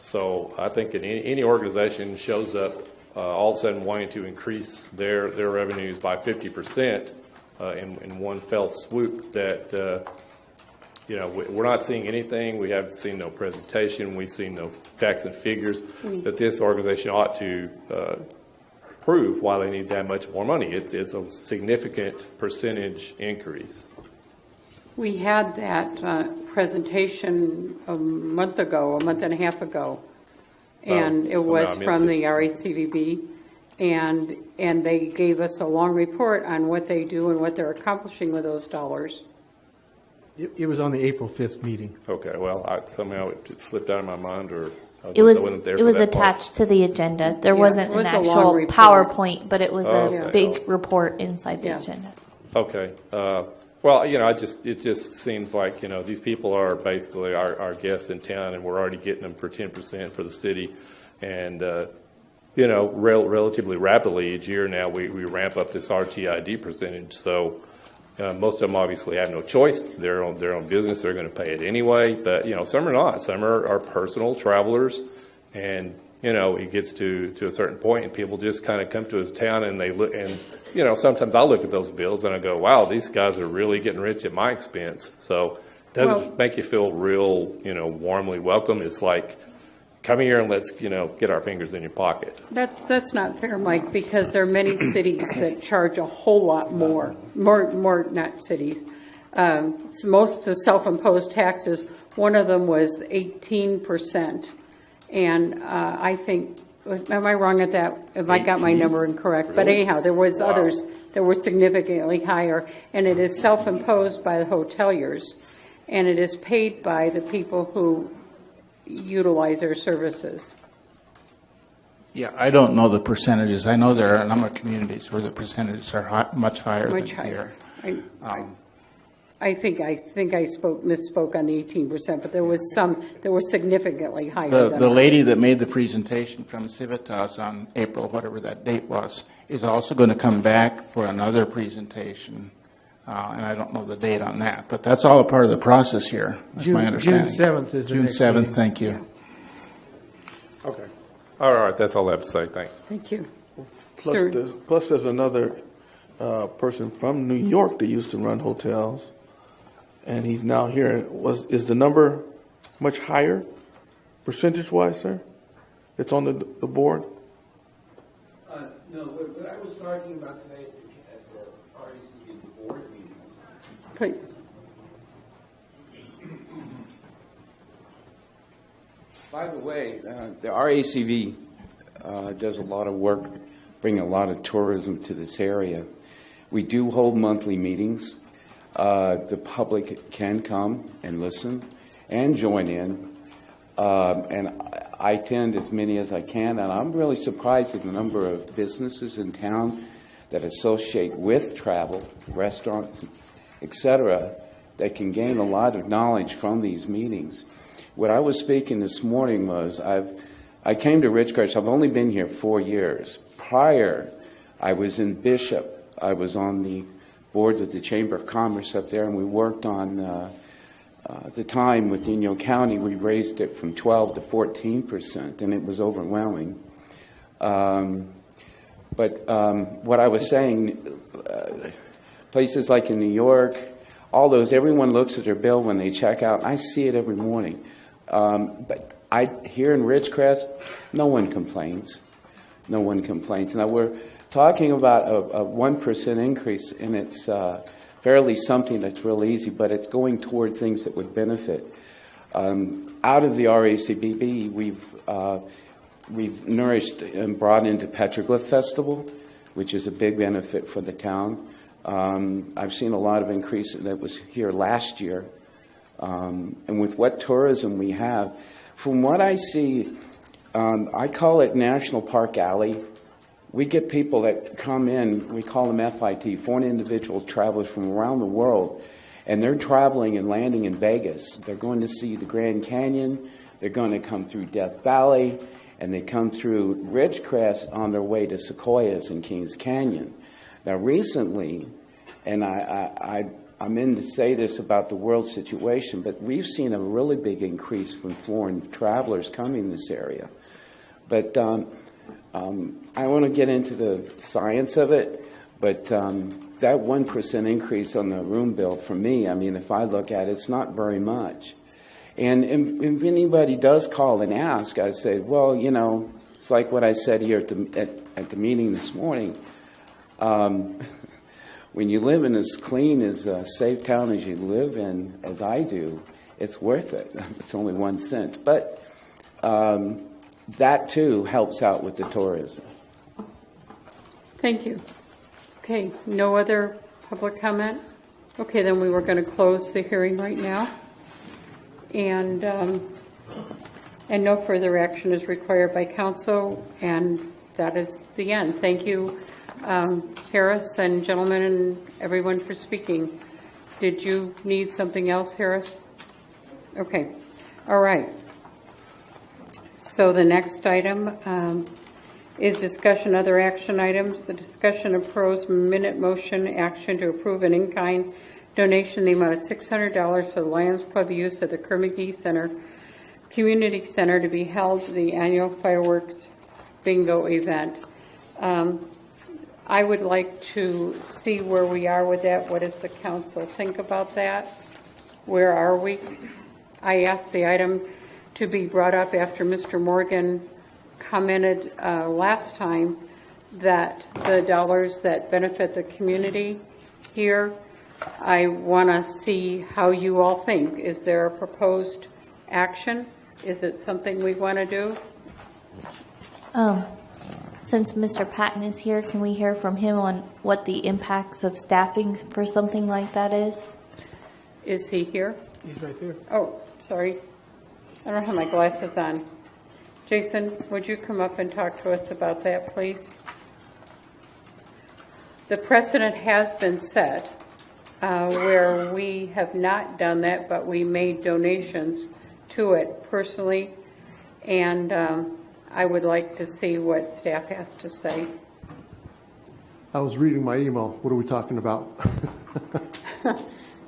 So I think any organization shows up all of a sudden wanting to increase their revenues by 50% in one fell swoop, that we're not seeing anything. We haven't seen no presentation. We've seen no facts and figures that this organization ought to prove why they need that much more money. It's a significant percentage increase. We had that presentation a month and a half ago, and it was from the RACVB, and they gave us a long report on what they do and what they're accomplishing with those dollars. It was on the April 5th meeting. Okay, well, somehow it slipped out of my mind, or it was attached to the agenda. There wasn't an actual PowerPoint, but it was a big report inside the agenda. Okay. Well, it just seems like, these people are basically our guests in town, and we're already getting them for 10% for the city. And, relatively rapidly each year now, we ramp up this RTID percentage. So most of them obviously have no choice. They're on their own business. They're going to pay it anyway. But, some are not. Some are personal travelers. And, it gets to a certain point, and people just kind of come to his town, and they look, and, sometimes I look at those bills and I go, wow, these guys are really getting rich at my expense. So it doesn't make you feel real, warmly welcome. It's like, come here and let's, get our fingers in your pocket. That's not fair, Mike, because there are many cities that charge a whole lot more not cities. Most of the self-imposed taxes, one of them was 18%. And I think, am I wrong at that? Have I got my number incorrect? Really? But anyhow, there was others that were significantly higher, and it is self-imposed by the hoteliers, and it is paid by the people who utilize their services. Yeah, I don't know the percentages. I know there are a number of communities where the percentages are much higher than here. I think I misspoke on the 18%, but there was some that were significantly higher. The lady that made the presentation from Civitas on April, whatever that date was, is also going to come back for another presentation, and I don't know the date on that, but that's all a part of the process here. That's my understanding. June 7th is the June next 7th. meeting. Thank you. Okay. All right. That's all I have to say. Thanks. Thank you. Plus there's another person from New York that used to run hotels, and he's now here. Is the number much higher, percentage-wise, sir? It's on the board? No, what I was talking about today at the RACV board meeting. Please. By the way, the RACV does a lot of work, bringing a lot of tourism to this area. We do hold monthly meetings. The public can come and listen and join in. And I attend as many as I can, and I'm really surprised at the number of businesses in town that associate with travel, restaurants, etc., that can gain a lot of knowledge from these meetings. What I was speaking this morning was I've I came to Ridgecrest. I've only been here 4 years. Prior, I was in Bishop. I was on the board with the Chamber of Commerce up there, and we worked on the time with Inyo County. We raised it from 12 to 14%, and it was overwhelming. But what I was saying, places like in New York, all those, everyone looks at their bill when they check out. I see it every morning. But here in Ridgecrest, no one complains. No one complains. Now, we're talking about a 1% increase, and it's fairly something that's real easy, but it's going toward things that would benefit. Out of the RACBB, we've nourished and brought into Petroglyph Festival, which is a big benefit for the town. I've seen a lot of increase that was here last year. And with what tourism we have, from what I see, I call it National Park Alley. We get people that come in, we call them FIT, foreign individual travelers from around the world, and they're traveling and landing in Vegas. They're going to see the Grand Canyon, they're going to come through Death Valley, and they come through Ridgecrest on their way to Sequoias and Kings Canyon. Now recently, and I'm in to say this about the world situation, but we've seen a really big increase from foreign travelers coming in this area. But I want to get into the science of it, but that 1% increase on the room bill, for me, I mean, if I look at it, it's not very much. And if anybody does call and ask, I say, well, you know, it's like what I said here at the meeting this morning. When you live in as clean, as safe town as you live in, as I do, it's worth it. It's only 1 cent. But that, too, helps out with the tourism. Thank you. Okay, no other public comment? Okay, then we were going to close the hearing right now. And no further action is required by council, and that is the end. Thank you, Harris and gentlemen and everyone for speaking. Did you need something else, Harris? Okay. All right. So the next item is discussion other action items. The discussion of pros minute motion action to approve an in-kind donation in the amount of $600 for the Lions Club use of the Kerr-McGee Center Community Center to be held for the annual fireworks bingo event. I would like to see where we are with that. What does the council think about that? Where are we? I asked the item to be brought up after Mr. Morgan commented last time that the dollars that benefit the community here, I want to see how you all think. Is there a proposed action? Is it something we want to do? Since Mr. Patton is here, can we hear from him on what the impacts of staffing for something like that is? Is he here? He's right there. Oh, sorry. I don't have my glasses on. Jason, would you come up and talk to us about that, please? The precedent has been set where we have not done that, but we made donations to it personally, and I would like to see what staff has to say. I was reading my email. What are we talking about?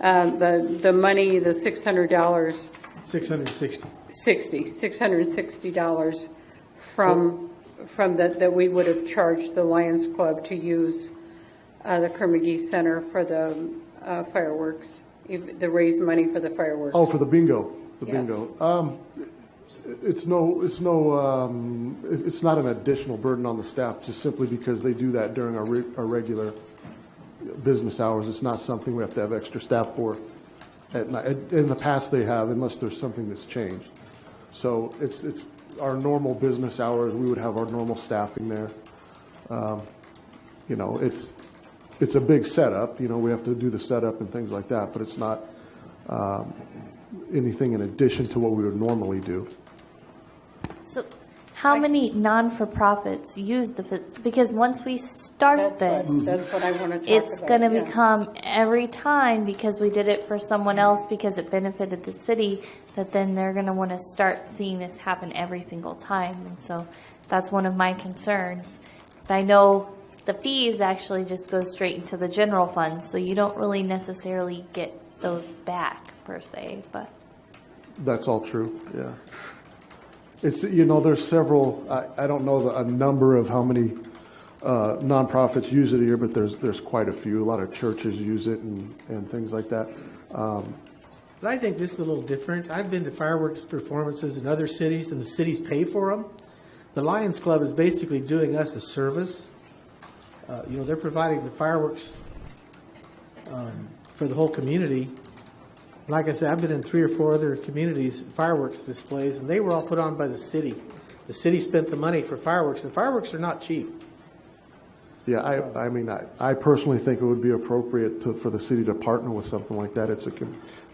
The money, the $600. $660 from that we would have charged the Lions Club to use the Kerr-McGee Center for the fireworks, the raise money for the fireworks. Oh, for the bingo. Yes. Bingo. It's not an additional burden on the staff just simply because they do that during our regular business hours. It's not something we have to have extra staff for at night. In the past they have, unless there's something that's changed. So it's our normal business hours. We would have our normal staffing there. You know, it's a big setup. You know, we have to do the setup and things like that, but it's not anything in addition to what we would normally do. So How many non-for-profits use the because once we start That's what I want to talk it's about. going to yeah. become every time because we did it for someone else because it benefited the city, that then they're going to want to start seeing this happen every single time. And so that's one of my concerns. But I know the fees actually just go straight into the general fund, so you don't really necessarily get those back per se. But That's all true, yeah. It's, there's several, I don't know a number of how many nonprofits use it here, but there's quite a few. A lot of churches use it and things like that. But I think this is a little different. I've been to fireworks performances in other cities, and the cities pay for them. The Lions Club is basically doing us a service. They're providing the fireworks for the whole community. Like I said, I've been in 3 or 4 other communities, fireworks displays, and they were all put on by the city. The city spent the money for fireworks, and fireworks are not cheap. Yeah, I personally think it would be appropriate for the city to partner with something like that.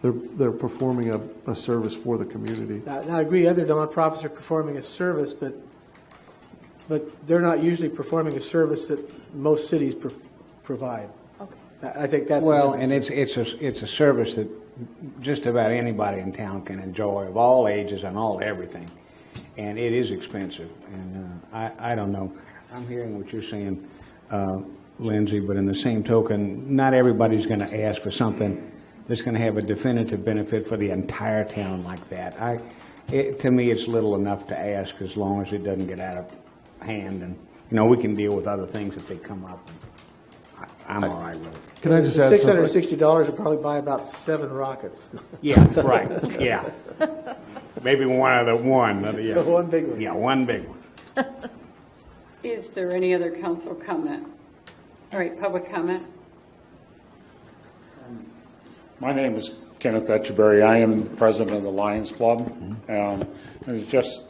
They're performing a service for the community. Now, I agree, other nonprofits are performing a service, but they're not usually performing a service that most cities provide. Okay. I think that's well, and it's a service that just about anybody in town can enjoy, of all ages and all everything, and it is expensive. And I don't know. I'm hearing what you're saying, Lindsay, but in the same token, not everybody's going to ask for something that's going to have a definitive benefit for the entire town like that. To me, it's little enough to ask as long as it doesn't get out of hand, and we can deal with other things if they come up. I'm all right with it. Can I just add something? $660 would probably buy about 7 rockets. Yeah, right. Yeah, maybe one. Yeah. One big one. Yeah, one big one. Is there any other council comment? All right, public comment. My name is Kenneth Etcheberry. I am the president of the Lions Club. It's just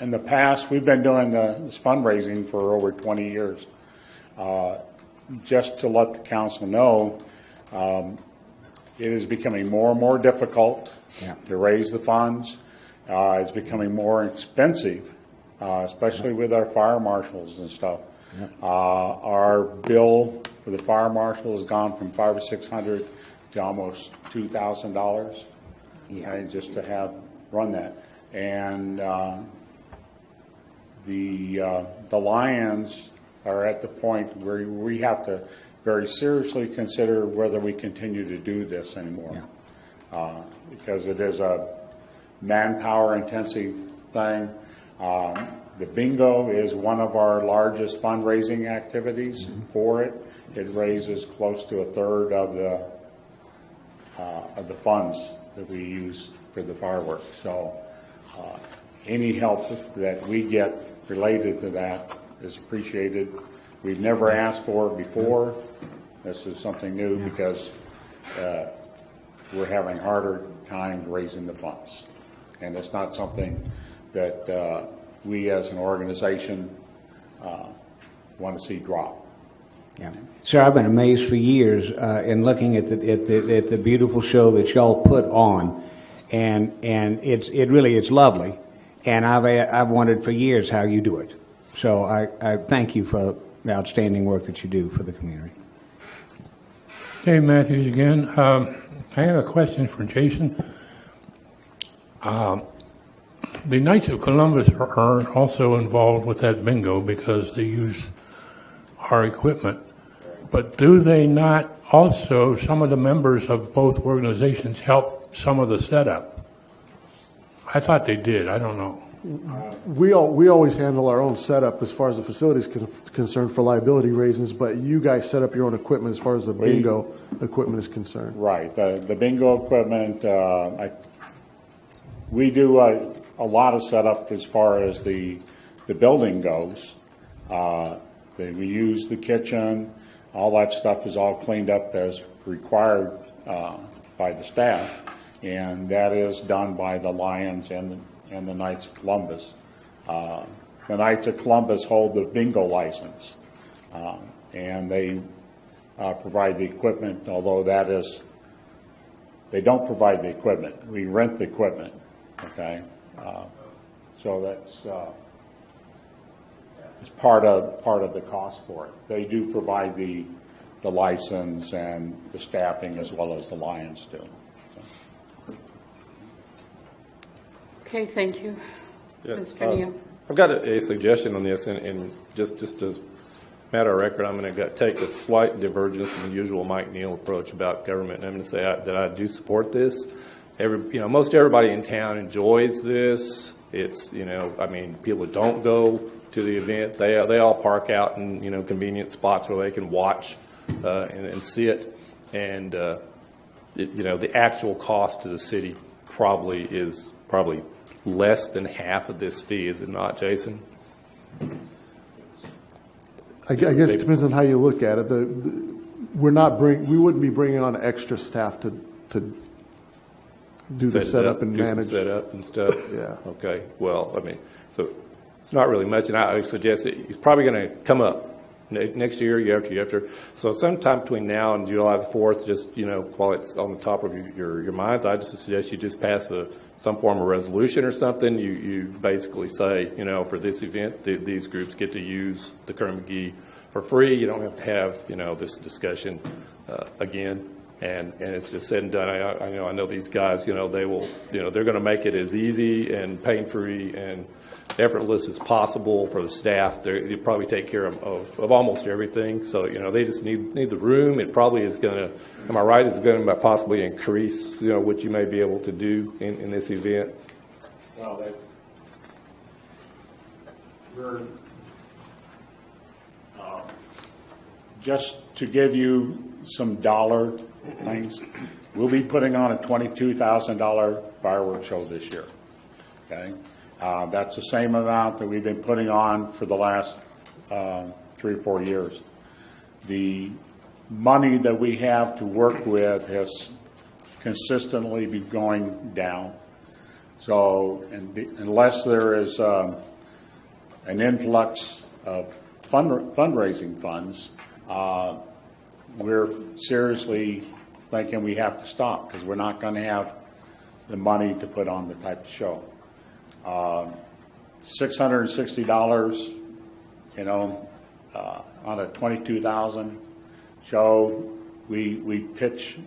in the past, we've been doing this fundraising for over 20 years. Just to let the council know, it is becoming more and more difficult to raise the funds. It's becoming more expensive, especially with our fire marshals and stuff. Our bill for the fire marshal has gone from $500 or $600 to almost $2,000 just to have run that. And the Lions are at the point where we have to very seriously consider whether we continue to do this anymore. Because it is a manpower intensive thing. The bingo is one of our largest fundraising activities for it. It raises close to 1/3 of the funds that we use for the fireworks. So any help that we get related to that is appreciated. We've never asked for it before. This is something new because we're having a harder time raising the funds. And it's not something that we as an organization want to see drop. Yeah. Sir, I've been amazed for years in looking at the beautiful show that y'all put on, and it's lovely, and I've wondered for years how you do it. So I thank you for the outstanding work that you do for the community. Dave Matthews again. I have a question for Jason. The Knights of Columbus are also involved with that bingo because they use our equipment. But do they not also, some of the members of both organizations help some of the setup? I thought they did. I don't know. We always handle our own setup as far as the facility is concerned for liability reasons, but you guys set up your own equipment as far as the bingo equipment is concerned. Right. The bingo equipment, we do a lot of setup as far as the building goes. We use the kitchen. All that stuff is all cleaned up as required by the staff, and that is done by the Lions and the Knights of Columbus. The Knights of Columbus hold the bingo license, and they provide the equipment, although they don't provide the equipment. We rent the equipment, okay? So It's part of the cost for it. They do provide the license and the staffing as well as the Lions do. Okay, thank you. Yeah, Mr. Neal. I've got a suggestion on this, and just as matter of record, I'm going to take a slight divergence from the usual Mike Neal approach about government, and I'm going to say that I do support this. Most everybody in town enjoys this. It's, I mean, people that don't go to the event, they all park out in, convenient spots where they can watch and see it. And, the actual cost to the city is probably less than half of this fee, is it not, Jason? I guess it depends on how you look at it. We wouldn't be bringing on extra staff to do the setup and manage. Setup and stuff. Yeah. Okay. Well, I mean, so it's not really much, and I would suggest he's probably going to come up next year, year after. So sometime between now and July the 4th, just while it's on the top of your minds, I just suggest you just pass some form of resolution or something. You basically say, for this event, these groups get to use the Kerr-McGee for free. You don't have to have this discussion again. And it's just said and done. I know these guys. They will. They're going to make it as easy and pain-free and effortless as possible for the staff. They probably take care of almost everything. So they just need the room. It probably is going to. Am I right? Is going to possibly increase what you may be able to do in this event. Well, we're just to give you some dollar things. We'll be putting on a $22,000 fireworks show this year. Okay, that's the same amount that we've been putting on for the last 3 or 4 years. The money that we have to work with has consistently been going down. So, unless there is an influx of fundraising funds, we're seriously thinking we have to stop because we're not going to have the money to put on the type of show. $660, on a $22,000 show, we pitch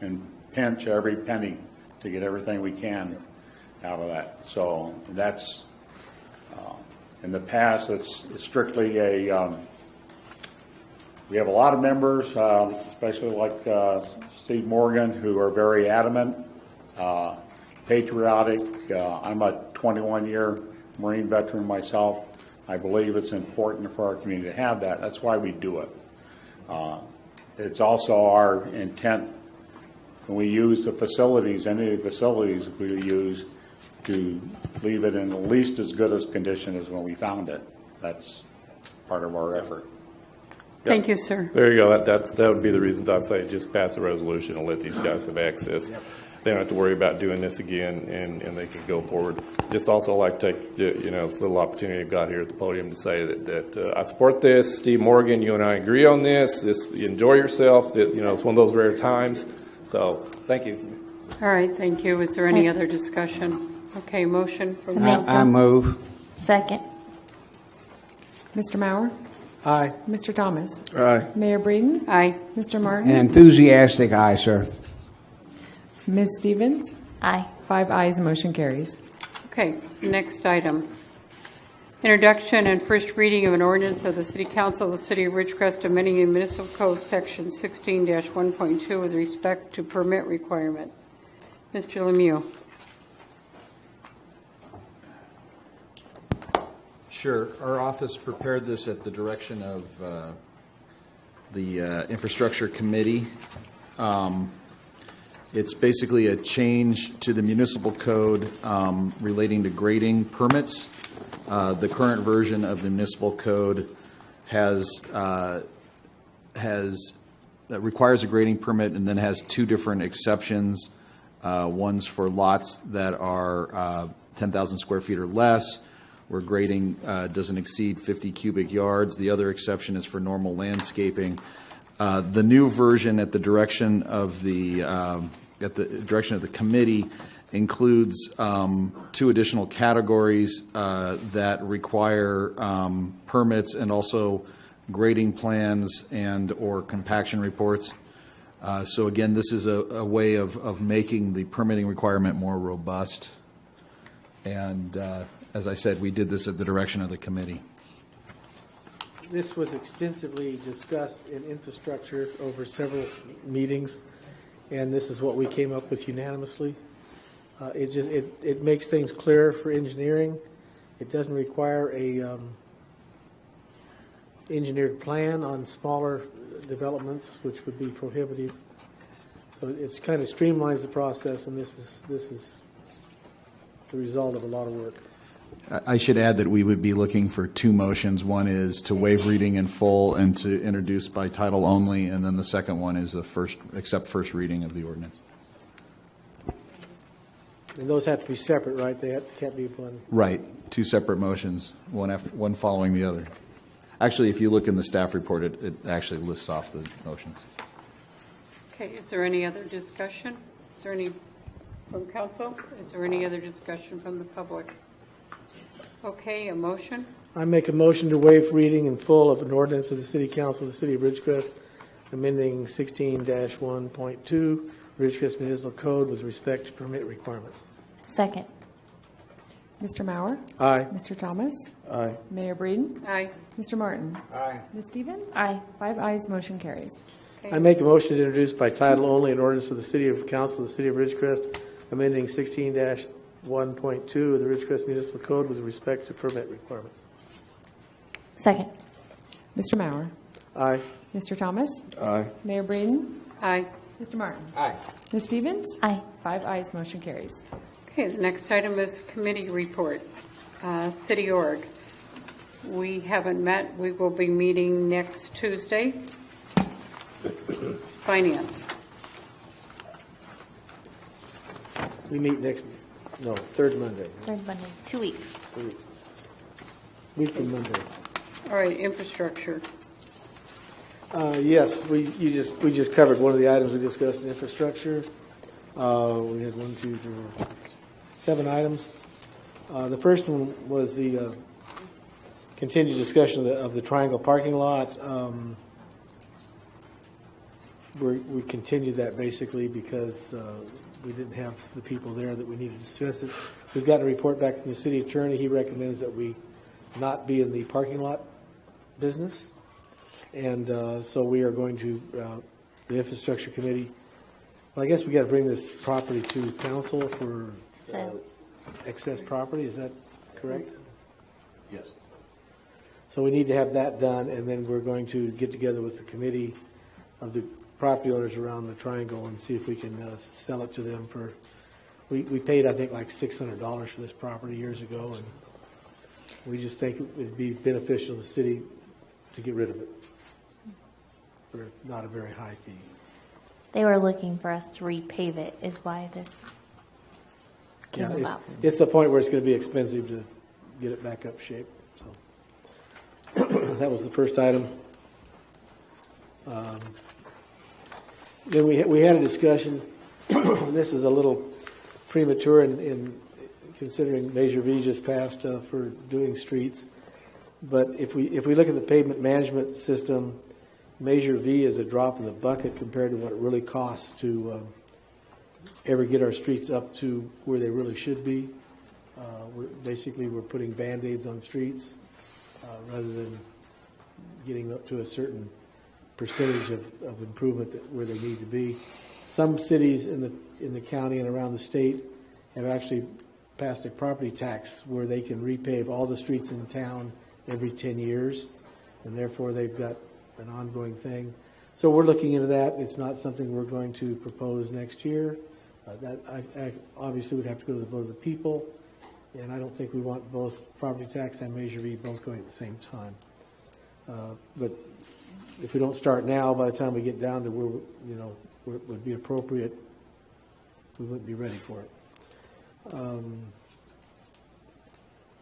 and pinch every penny to get everything we can out of that. So that's in the past. It's strictly a. We have a lot of members, especially like Steve Morgan, who are very adamant, patriotic. I'm a 21-year Marine veteran myself. I believe it's important for our community to have that. That's why we do it. It's also our intent when we use the facilities, any of the facilities we use, to leave it in at least as good as condition as when we found it. That's part of our effort. Thank you, sir. There you go. That would be the reasons I say just pass a resolution and let these guys have access. Yep. They don't have to worry about doing this again, and they can go forward. Just also like to take this little opportunity I've got here at the podium to say that I support this. Steve Morgan, you and I agree on this. You enjoy yourself. It's one of those rare times. So thank you. All right, thank you. Is there any other discussion? Okay, motion from council. I move. Second. Mr. Mauer? Aye. Mr. Thomas? Aye. Mayor Breeden? Aye. Mr. Martin? An enthusiastic aye, sir. Ms. Stevens? Aye. 5 ayes, motion carries. Okay, next item. Introduction and first reading of an ordinance of the City Council of the City of Ridgecrest amending the Municipal Code Section 16-1.2 with respect to permit requirements. Mr. Lemieux. Sure. Our office prepared this at the direction of the Infrastructure Committee. It's basically a change to the municipal code relating to grading permits. The current version of the municipal code requires a grading permit and then has 2 different exceptions. One's for lots that are 10,000 square feet or less, where grading doesn't exceed 50 cubic yards. The other exception is for normal landscaping. The new version, at the direction of the committee, includes 2 additional categories that require permits and also grading plans and or compaction reports. So again, this is a way of making the permitting requirement more robust. And as I said, we did this at the direction of the committee. This was extensively discussed in infrastructure over several meetings, and this is what we came up with unanimously. It makes things clearer for engineering. It doesn't require a engineered plan on smaller developments, which would be prohibitive. So it's kind of streamlines the process, and this is the result of a lot of work. I should add that we would be looking for 2 motions. One is to waive reading in full and to introduce by title only, and then the second one is accept first reading of the ordinance. And those have to be separate, right? Can't be one. Right, 2 separate motions, one following the other. Actually, if you look in the staff report, it actually lists off the motions. Okay, is there any other discussion? Is there any from council? Is there any other discussion from the public? Okay, a motion? I make a motion to waive reading in full of an ordinance of the City Council of the City of Ridgecrest, amending 16-1.2 Ridgecrest Municipal Code with respect to permit requirements. Second. Mr. Mauer? Aye. Mr. Thomas? Aye. Mayor Breeden? Aye. Mr. Martin? Aye. Ms. Stevens? Aye. 5 ayes, motion carries. I make a motion to introduce by title only an ordinance of the City of Council of the City of Ridgecrest, amending 16-1.2 of the Ridgecrest Municipal Code with respect to permit requirements. Second. Mr. Mauer? Aye. Mr. Thomas? Aye. Mayor Breeden? Aye. Mr. Martin? Aye. Ms. Stevens? Aye. 5 ayes, motion carries. Okay, the next item is committee reports. City org. We haven't met. We will be meeting next Tuesday. Finance. We meet third Monday. Third Monday. 2 weeks. 2 weeks. Week from Monday. All right, infrastructure. Yes, we just covered one of the items we discussed in infrastructure. We had 7 items. The first one was the continued discussion of the Triangle parking lot. We continued that basically because we didn't have the people there that we needed to discuss it. We've gotten a report back from the city attorney. He recommends that we not be in the parking lot business. And so we are going to, the infrastructure committee, well, I guess we got to bring this property to council for excess property. Is that correct? Yes. So we need to have that done, and then we're going to get together with the committee of the property owners around the triangle and see if we can sell it to them for, we paid, I think, like $600 for this property years ago, and we just think it would be beneficial to the city to get rid of it for not a very high fee. They were looking for us to repave it, is why this came about. It's the point where it's going to be expensive to get it back up shape. So that was the first item. Then we had a discussion, and this is a little premature in considering Measure V just passed for doing streets. But if we look at the pavement management system, Measure V is a drop in the bucket compared to what it really costs to ever get our streets up to where they really should be. We're putting Band-Aids on streets rather than getting up to a certain percentage of improvement where they need to be. Some cities in the county and around the state have actually passed a property tax where they can repave all the streets in town every 10 years, and therefore they've got an ongoing thing. So we're looking into that. It's not something we're going to propose next year. That I obviously would have to go to the vote of the people, and I don't think we want both property tax and Measure V both going at the same time. But if we don't start now, by the time we get down to where it would be appropriate, we wouldn't be ready for it.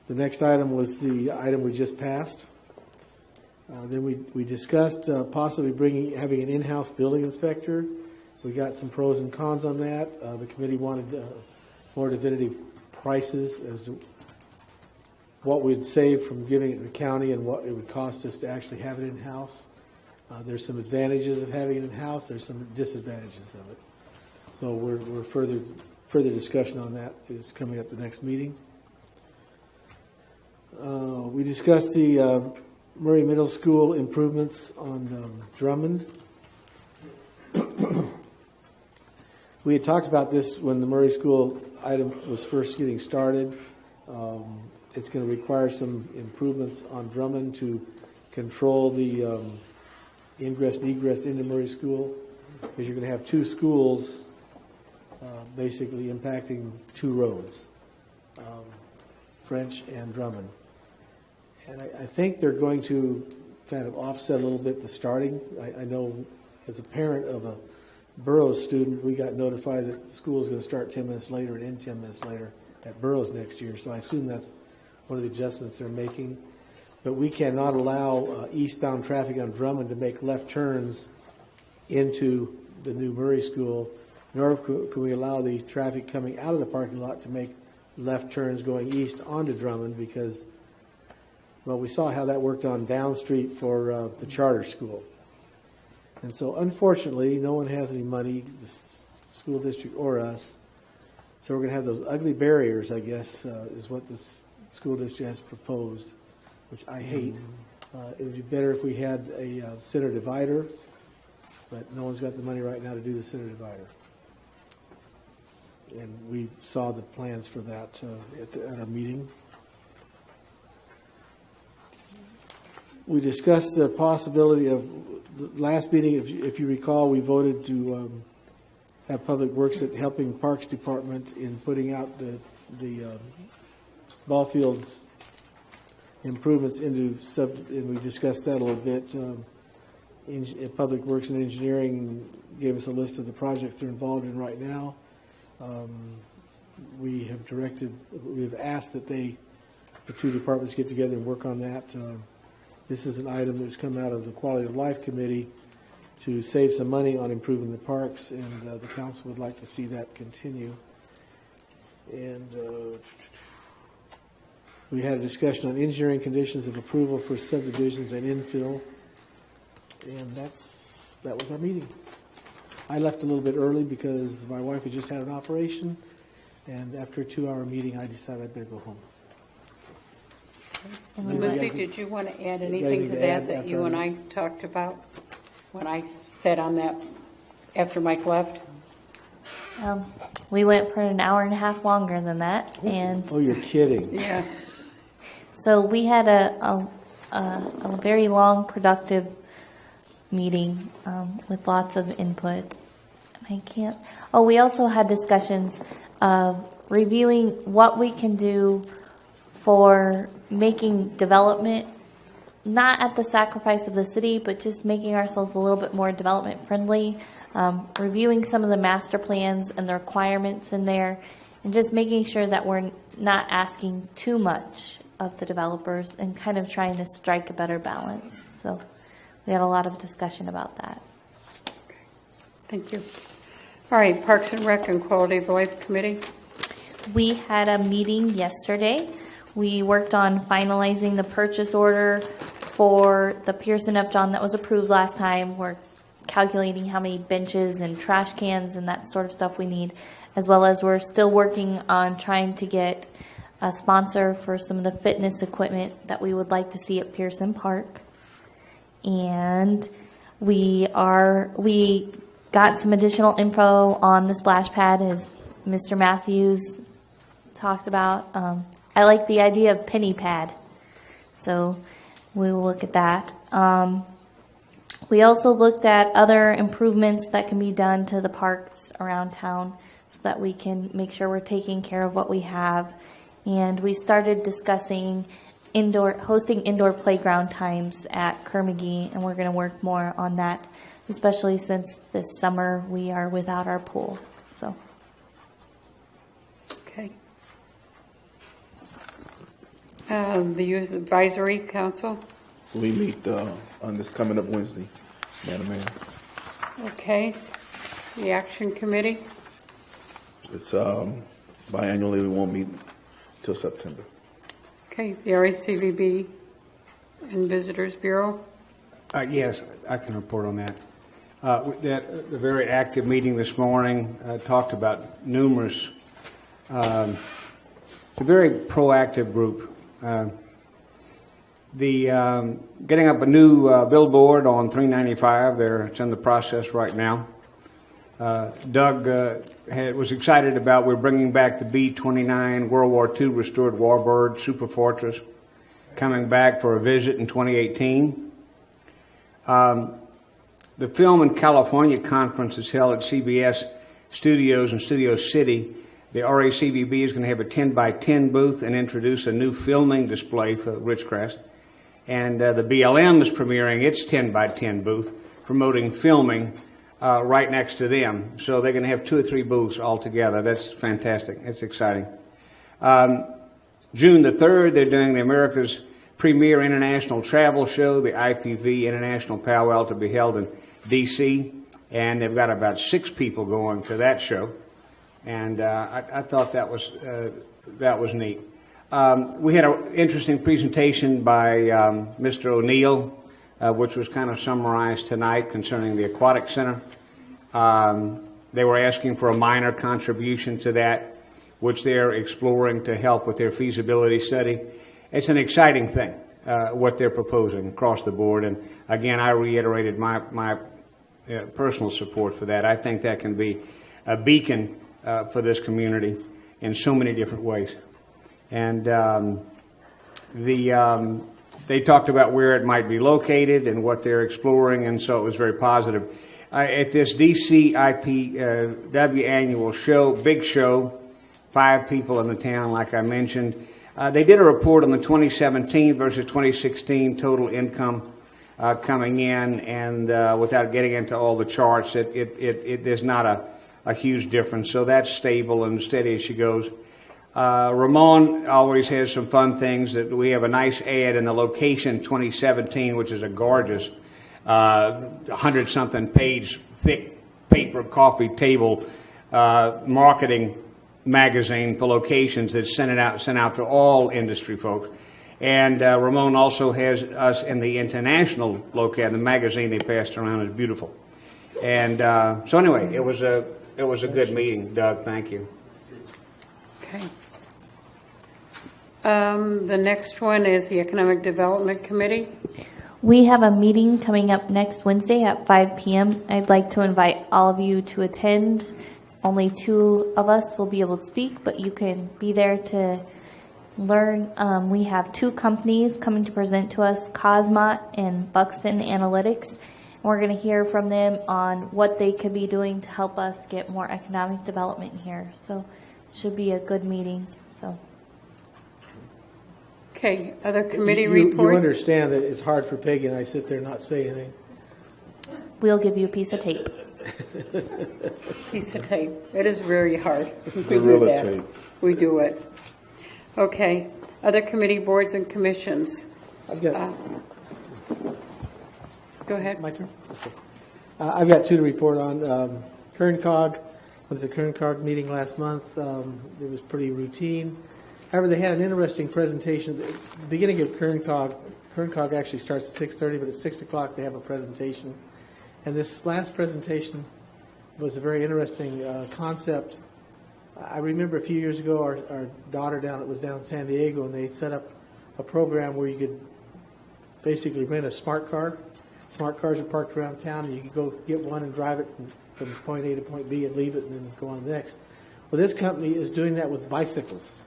The next item was the item we just passed. Then we discussed possibly having an in-house building inspector. We got some pros and cons on that. The committee wanted more definitive prices as to what we'd save from giving it to the county and what it would cost us to actually have it in-house. There's some advantages of having it in-house. There's some disadvantages of it. So we're further discussion on that is coming up the next meeting. We discussed the Murray Middle School improvements on Drummond. We had talked about this when the Murray School item was first getting started. It's going to require some improvements on Drummond to control the ingress and egress into Murray School, because you're going to have two schools basically impacting two roads, French and Drummond. And I think they're going to kind of offset a little bit the starting. I know as a parent of a Burroughs student, we got notified that the school is going to start 10 minutes later and end 10 minutes later at Burroughs next year. So I assume that's one of the adjustments they're making. But we cannot allow eastbound traffic on Drummond to make left turns into the new Murray School, nor can we allow the traffic coming out of the parking lot to make left turns going east onto Drummond, because, well, we saw how that worked on Down Street for the charter school. And so, unfortunately, no one has any money, the school district or us. So we're going to have those ugly barriers, I guess, is what the school district has proposed, which I hate. It would be better if we had a center divider, but no one's got the money right now to do the center divider. And we saw the plans for that at our meeting. We discussed the possibility of, the last meeting, if you recall, we voted to have Public Works helping Parks Department in putting out the ball fields improvements into and we discussed that a little bit. Public Works and Engineering gave us a list of the projects they're involved in right now. We have asked that the two departments get together and work on that. This is an item that's come out of the Quality of Life Committee to save some money on improving the parks, and the council would like to see that continue. And we had a discussion on engineering conditions of approval for subdivisions and infill, and that was our meeting. I left a little bit early because my wife had just had an operation, and after a 2-hour meeting, I decided I'd better go home. Lindsay, did you want to add anything to that you and I talked about when I said on that after Mike left? We went for an hour and a half longer than that, and oh, you're kidding! Yeah. So we had a very long, productive meeting with lots of input. We also had discussions of reviewing what we can do for making development, not at the sacrifice of the city, but just making ourselves a little bit more development friendly, reviewing some of the master plans and the requirements in there, and just making sure that we're not asking too much of the developers and kind of trying to strike a better balance. So we had a lot of discussion about that. Thank you. All right, Parks and Rec and Quality of Life Committee. We had a meeting yesterday. We worked on finalizing the purchase order for the Pearson Upjohn that was approved last time. We're calculating how many benches and trash cans and that sort of stuff we need, as well as we're still working on trying to get a sponsor for some of the fitness equipment that we would like to see at Pearson Park. And we got some additional info on the splash pad, as Mr. Matthews talked about. I like the idea of penny pad, so we will look at that. We also looked at other improvements that can be done to the parks around town so that we can make sure we're taking care of what we have. And we started discussing hosting indoor playground times at Kerr-McGee, and we're going to work more on that, especially since this summer we are without our pool. So. Okay. The Youth Advisory Council. We meet on this coming up Wednesday, Madam Mayor. Okay. The Action Committee. It's Biannually, we won't meet till September. Okay, the RACVB and Visitors Bureau. Yes, I can report on that. The very active meeting this morning talked about numerous. It's a very proactive group. Getting up a new billboard on 395. It's in the process right now. Doug was excited about. We're bringing back the B-29 World War II restored Warbird Super Fortress, coming back for a visit in 2018. The Film in California conference is held at CBS Studios in Studio City. The RACVB is going to have a 10x10 booth and introduce a new filming display for Ridgecrest. And the BLM is premiering its 10x10 booth, promoting filming right next to them. So they're going to have 2 or 3 booths all together. That's fantastic. It's exciting. June the 3rd, they're doing the America's premier international travel show, the IPV International Powwow, to be held in D.C., and they've got about 6 people going to that show, and I thought that was neat. We had an interesting presentation by Mr. O'Neill, which was kind of summarized tonight concerning the Aquatic Center. They were asking for a minor contribution to that, which they're exploring to help with their feasibility study. It's an exciting thing, what they're proposing across the board. And again, I reiterated my personal support for that. I think that can be a beacon for this community in so many different ways. And they talked about where it might be located and what they're exploring, and so it was very positive. At this DCIPW annual show, big show, 5 people in the town, like I mentioned. They did a report on the 2017 versus 2016 total income coming in, and without getting into all the charts, there's not a huge difference. So that's stable and steady as she goes. Ramon always has some fun things. That we have a nice ad in the Location 2017, which is a gorgeous 100-something page thick paper coffee table marketing magazine for locations that's sent out to all industry folks. And Ramon also has us in the international locale. The magazine they passed around is beautiful. And so anyway, it was a good meeting, Doug. Thank you. Okay. The next one is the Economic Development Committee. We have a meeting coming up next Wednesday at 5 p.m. I'd like to invite all of you to attend. Only 2 of us will be able to speak, but you can be there to learn. We have 2 companies coming to present to us, Cosmot and Buxton Analytics. And we're going to hear from them on what they could be doing to help us get more economic development here. So it should be a good meeting. So. Okay, other committee You reports? understand that it's hard for Peggy and I sit there and not say anything. We'll give you a piece of tape. Piece of tape. It is very hard. We Gorilla do that. tape. We do it. Okay, other committee, boards, and commissions. I've got. Go ahead. My turn? Okay. I've got 2 to report on. KernCog, went to the KernCog meeting last month. It was pretty routine. However, they had an interesting presentation. At the beginning of KernCog actually starts at 6:30, but at 6 o'clock they have a presentation. And this last presentation was a very interesting concept. I remember a few years ago our daughter was down in San Diego, and they set up a program where you could basically rent a smart car. Smart cars are parked around town, and you could go get one and drive it from point A to point B and leave it and then go on to the next. Well, this company is doing that with bicycles.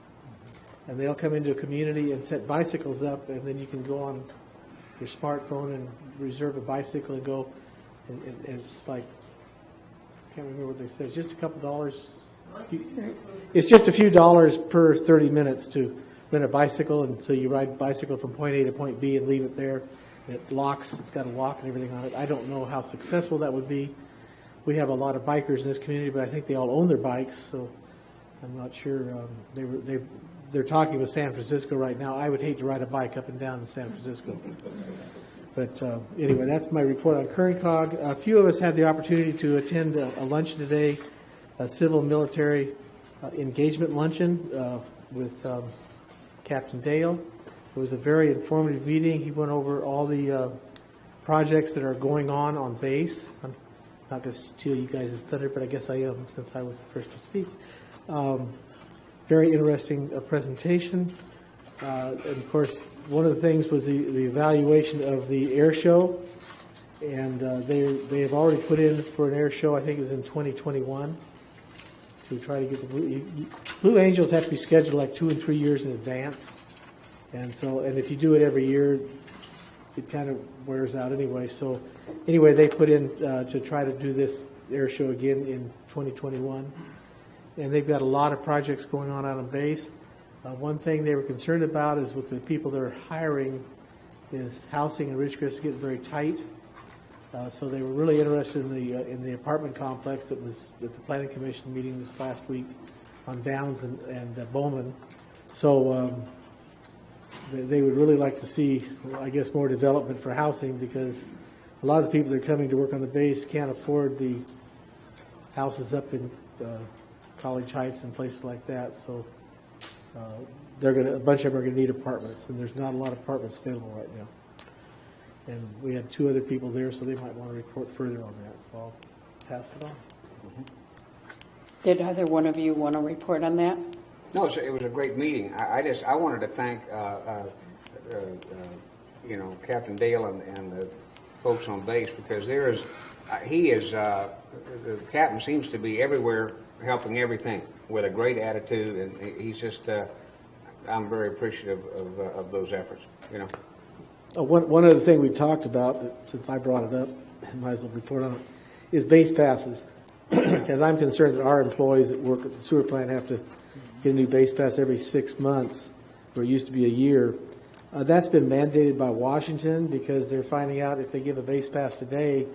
And they'll come into a community and set bicycles up, and then you can go on your smartphone and reserve a bicycle and go. And it's like, I can't remember what they said. It's just a couple dollars. It's just a few dollars per 30 minutes to rent a bicycle, and so you ride a bicycle from point A to point B and leave it there. It locks. It's got a lock and everything on it. I don't know how successful that would be. We have a lot of bikers in this community, but I think they all own their bikes, so I'm not sure. They're talking with San Francisco right now. I would hate to ride a bike up and down in San Francisco. But anyway, that's my report on KernCog. A few of us had the opportunity to attend a lunch today, a civil military engagement luncheon with Captain Dale. It was a very informative meeting. He went over all the projects that are going on base. I'm not going to steal you guys' thunder, but I guess I am since I was the first to speak. Very interesting presentation. And of course, one of the things was the evaluation of the air show. And they have already put in for an air show, I think it was in 2021, to try to get the Blue Angels have to be scheduled like 2 and 3 years in advance. And if you do it every year, it kind of wears out anyway. So anyway, they put in to try to do this air show again in 2021. And they've got a lot of projects going on out on base. One thing they were concerned about is with the people they're hiring is housing in Ridgecrest is getting very tight. So they were really interested in the apartment complex that was at the Planning Commission meeting this last week on Downs and Bowman. So they would really like to see, I guess, more development for housing because a lot of the people that are coming to work on the base can't afford the houses up in College Heights and places like that. So a bunch of them are going to need apartments, and there's not a lot of apartments available right now. And we had 2 other people there, so they might want to report further on that. So I'll pass it on. Did either one of you want to report on that? No, it was a great meeting. I wanted to thank Captain Dale and the folks on base because the captain seems to be everywhere helping everything with a great attitude, and he's just I'm very appreciative of those efforts. One other thing we talked about, since I brought it up, I might as well report on it, is base passes. Because I'm concerned that our employees that work at the sewer plant have to get a new base pass every 6 months, where it used to be a year. That's been mandated by Washington because they're finding out if they give a base pass today,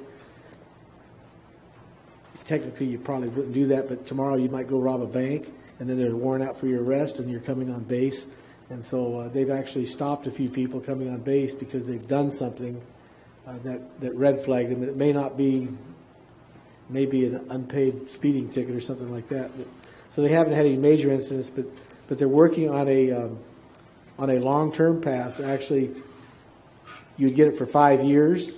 technically you probably wouldn't do that, but tomorrow you might go rob a bank, and then there's a warrant out for your arrest, and you're coming on base. And so they've actually stopped a few people coming on base because they've done something that red flagged them. It may not be maybe an unpaid speeding ticket or something like that. So they haven't had any major incidents, but they're working on a long-term pass. Actually, you'd get it for 5 years,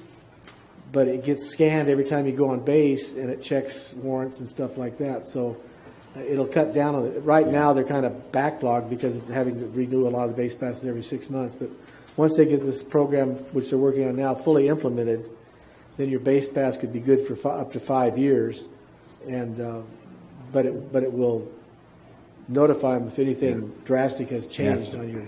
but it gets scanned every time you go on base, and it checks warrants and stuff like that. So it'll cut down on it. Right now, they're kind of backlogged because of having to renew a lot of the base passes every 6 months. But once they get this program, which they're working on now, fully implemented, then your base pass could be good for up to 5 years. And but it will notify them if anything drastic has changed on your.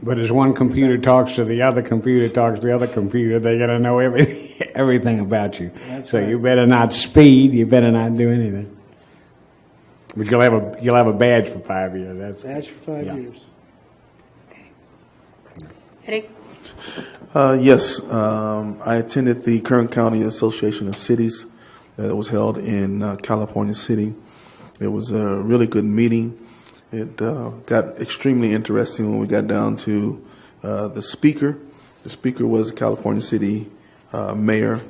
But as one computer talks to the other computer talks to the other computer, they got to know everything about you. That's so right. You better not speed. You better not do anything. But you'll have a badge for 5 years. That's badge for 5 years. Eddie? Yes, I attended the Kern County Association of Cities that was held in California City. It was a really good meeting. It got extremely interesting when we got down to the speaker. The speaker was California City Mayor,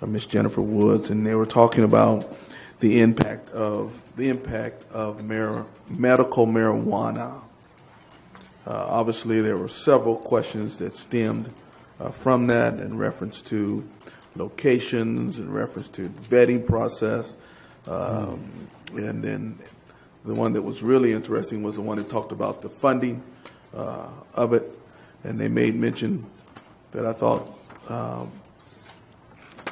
Miss Jennifer Woods, and they were talking about the impact of medical marijuana. Obviously, there were several questions that stemmed from that in reference to locations, in reference to the vetting process, and then the one that was really interesting was the one that talked about the funding of it, and they made mention that I thought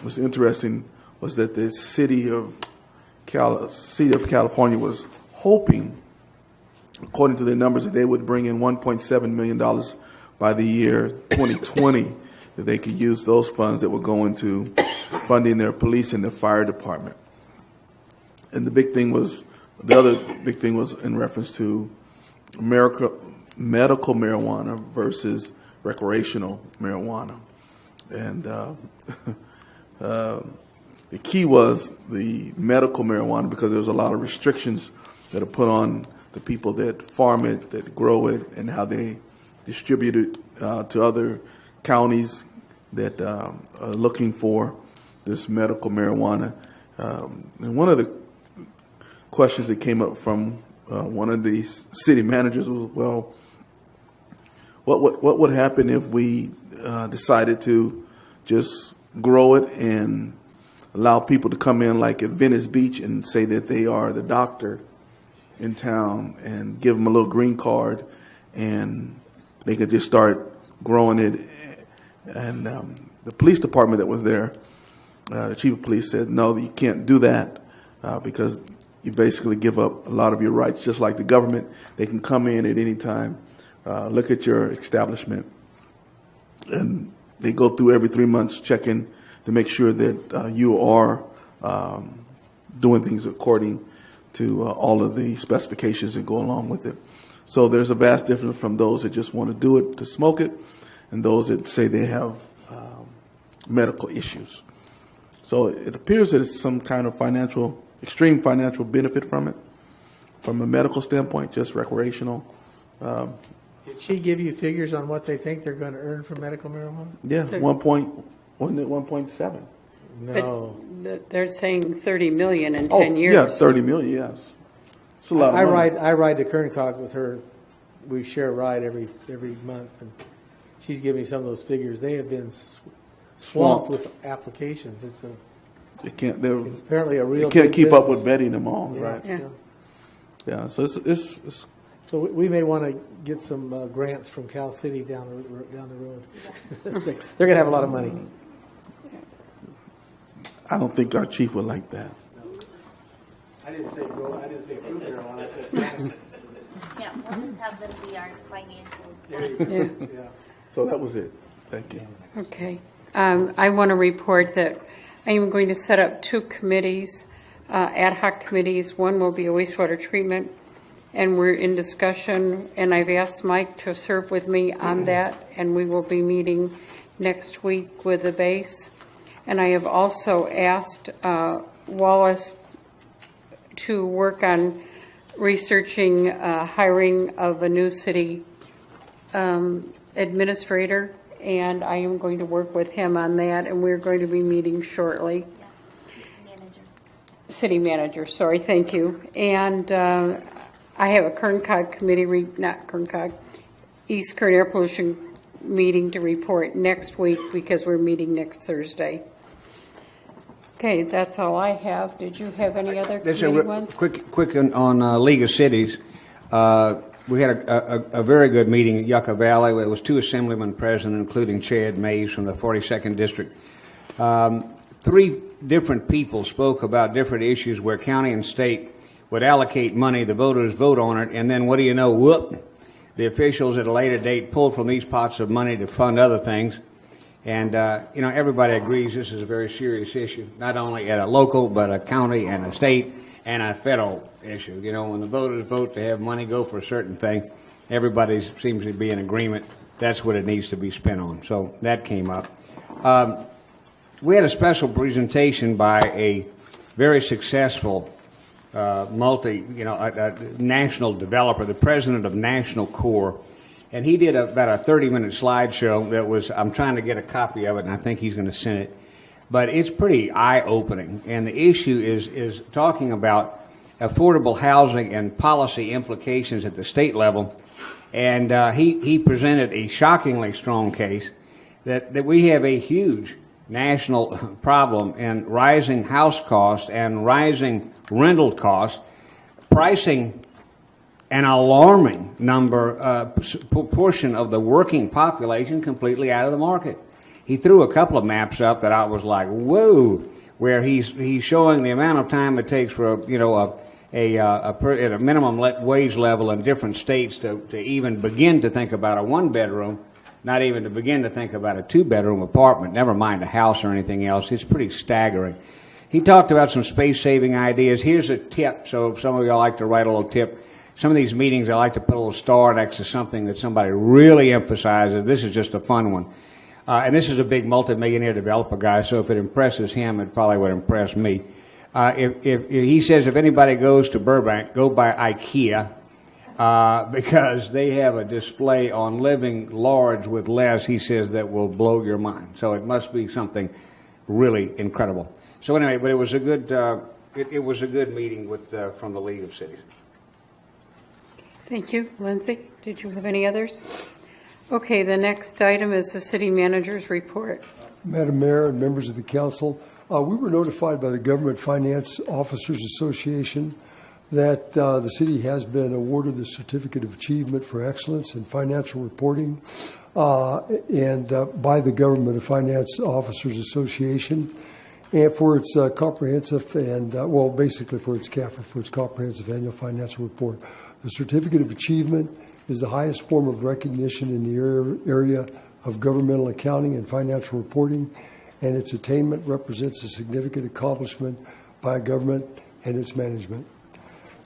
was interesting was that the city of California was hoping, according to the numbers, that they would bring in $1.7 million by the year 2020, that they could use those funds that would go into funding their police and their fire department. And the other big thing was in reference to medical marijuana versus recreational marijuana. And the key was the medical marijuana because there was a lot of restrictions that are put on the people that farm it, that grow it, and how they distribute it to other counties that are looking for this medical marijuana. And one of the questions that came up from one of the city managers was, well, what would happen if we decided to just grow it and allow people to come in like at Venice Beach and say that they are the doctor in town and give them a little green card and they could just start growing it. And the police department that was there, the chief of police said, no, you can't do that because you basically give up a lot of your rights. Just like the government, they can come in at any time, look at your establishment, and they go through every 3 months checking to make sure that you are doing things according to all of the specifications that go along with it. So there's a vast difference from those that just want to do it to smoke it and those that say they have medical issues. So it appears that it's some kind of extreme financial benefit from it, from a medical standpoint, just recreational. Did she give you figures on what they think they're going to earn from medical marijuana? Yeah, 1.7. No. But they're saying 30 million in 10 Oh, years. yeah, 30 million, yes. It's a lot of money. I ride to Kerncog with her. We share a ride every month, and she's giving me some of those figures. They have been swamped with applications. It's apparently a real. They can't keep up business. with vetting them all, Yeah, right? yeah. Yeah, so it's So we may want to get some grants from Cal City down the road. They're going to have a lot of money. I don't think our chief would like that. I didn't say food marijuana. I said grants. Yeah, we'll just have them be our financial Yeah. staff. So that was it. Thank you. Okay. I want to report that I am going to set up 2 committees, ad hoc committees. One will be a wastewater treatment, and we're in discussion, and I've asked Mike to serve with me on that, and we will be meeting next week with the base. And I have also asked Wallace to work on researching hiring of a new city administrator, and I am going to work with him on that, and we're going to be meeting shortly. City manager, sorry, thank you. And I have a Kerncog committee, not Kerncog, East Kern Air Pollution meeting to report next week because we're meeting next Thursday. Okay, that's all I have. Did you have any other committee ones? Quick on League of Cities. We had a very good meeting at Yucca Valley. It was 2 assemblymen present, including Chad Mays from the 42nd District. 3 different people spoke about different issues where county and state would allocate money, the voters vote on it, and then what do you know, whoop, the officials at a later date pull from these pots of money to fund other things. And, everybody agrees this is a very serious issue, not only at a local, but a county and a state and a federal issue. When the voters vote to have money go for a certain thing, everybody seems to be in agreement. That's what it needs to be spent on. So that came up. We had a special presentation by a very successful national developer, the president of National Core. And he did about a 30-minute slideshow that was, I'm trying to get a copy of it, and I think he's going to send it. But it's pretty eye-opening. And the issue is talking about affordable housing and policy implications at the state level. And he presented a shockingly strong case that we have a huge national problem in rising house costs and rising rental costs, pricing an alarming portion of the working population completely out of the market. He threw a couple of maps up that I was like, whoa, where he's showing the amount of time it takes for at a minimum wage level in different states to even begin to think about a 1-bedroom, not even to begin to think about a 2-bedroom apartment, never mind a house or anything else. It's pretty staggering. He talked about some space-saving ideas. Here's a tip, so if some of y'all like to write a little tip. Some of these meetings, I like to put a little star next to something that somebody really emphasizes. This is just a fun one. And this is a big multimillionaire developer guy, so if it impresses him, it probably would impress me. If he says if anybody goes to Burbank, go by IKEA, because they have a display on living large with less, he says, that will blow your mind. So it must be something really incredible. So anyway, but it was a good meeting with from the League of Cities. Thank you. Lindsay, did you have any others? Okay, the next item is the city manager's report. Madam Mayor and members of the council, we were notified by the Government Finance Officers Association that the city has been awarded the Certificate of Achievement for Excellence in Financial Reporting and by the Government Finance Officers Association, and for its comprehensive and, basically for its CAFR, for its comprehensive annual financial report. The Certificate of Achievement is the highest form of recognition in the area of governmental accounting and financial reporting, and its attainment represents a significant accomplishment by a government and its management.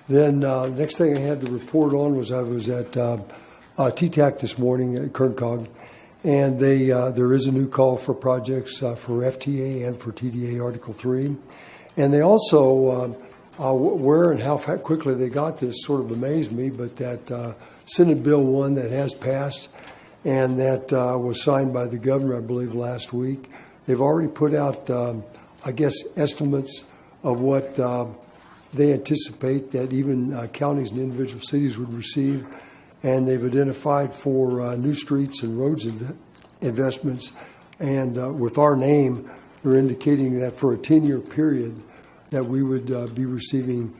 Then next thing I had to report on was I was at TTAC this morning at KernCog, and there is a new call for projects for FTA and for TDA Article 3. And they also, where and how quickly they got this sort of amazed me, but that Senate Bill 1 that has passed and that was signed by the governor, I believe, last week, they've already put out, estimates of what they anticipate that even counties and individual cities would receive. And they've identified for new streets and roads investments. And with our name, they're indicating that for a 10-year period that we would be receiving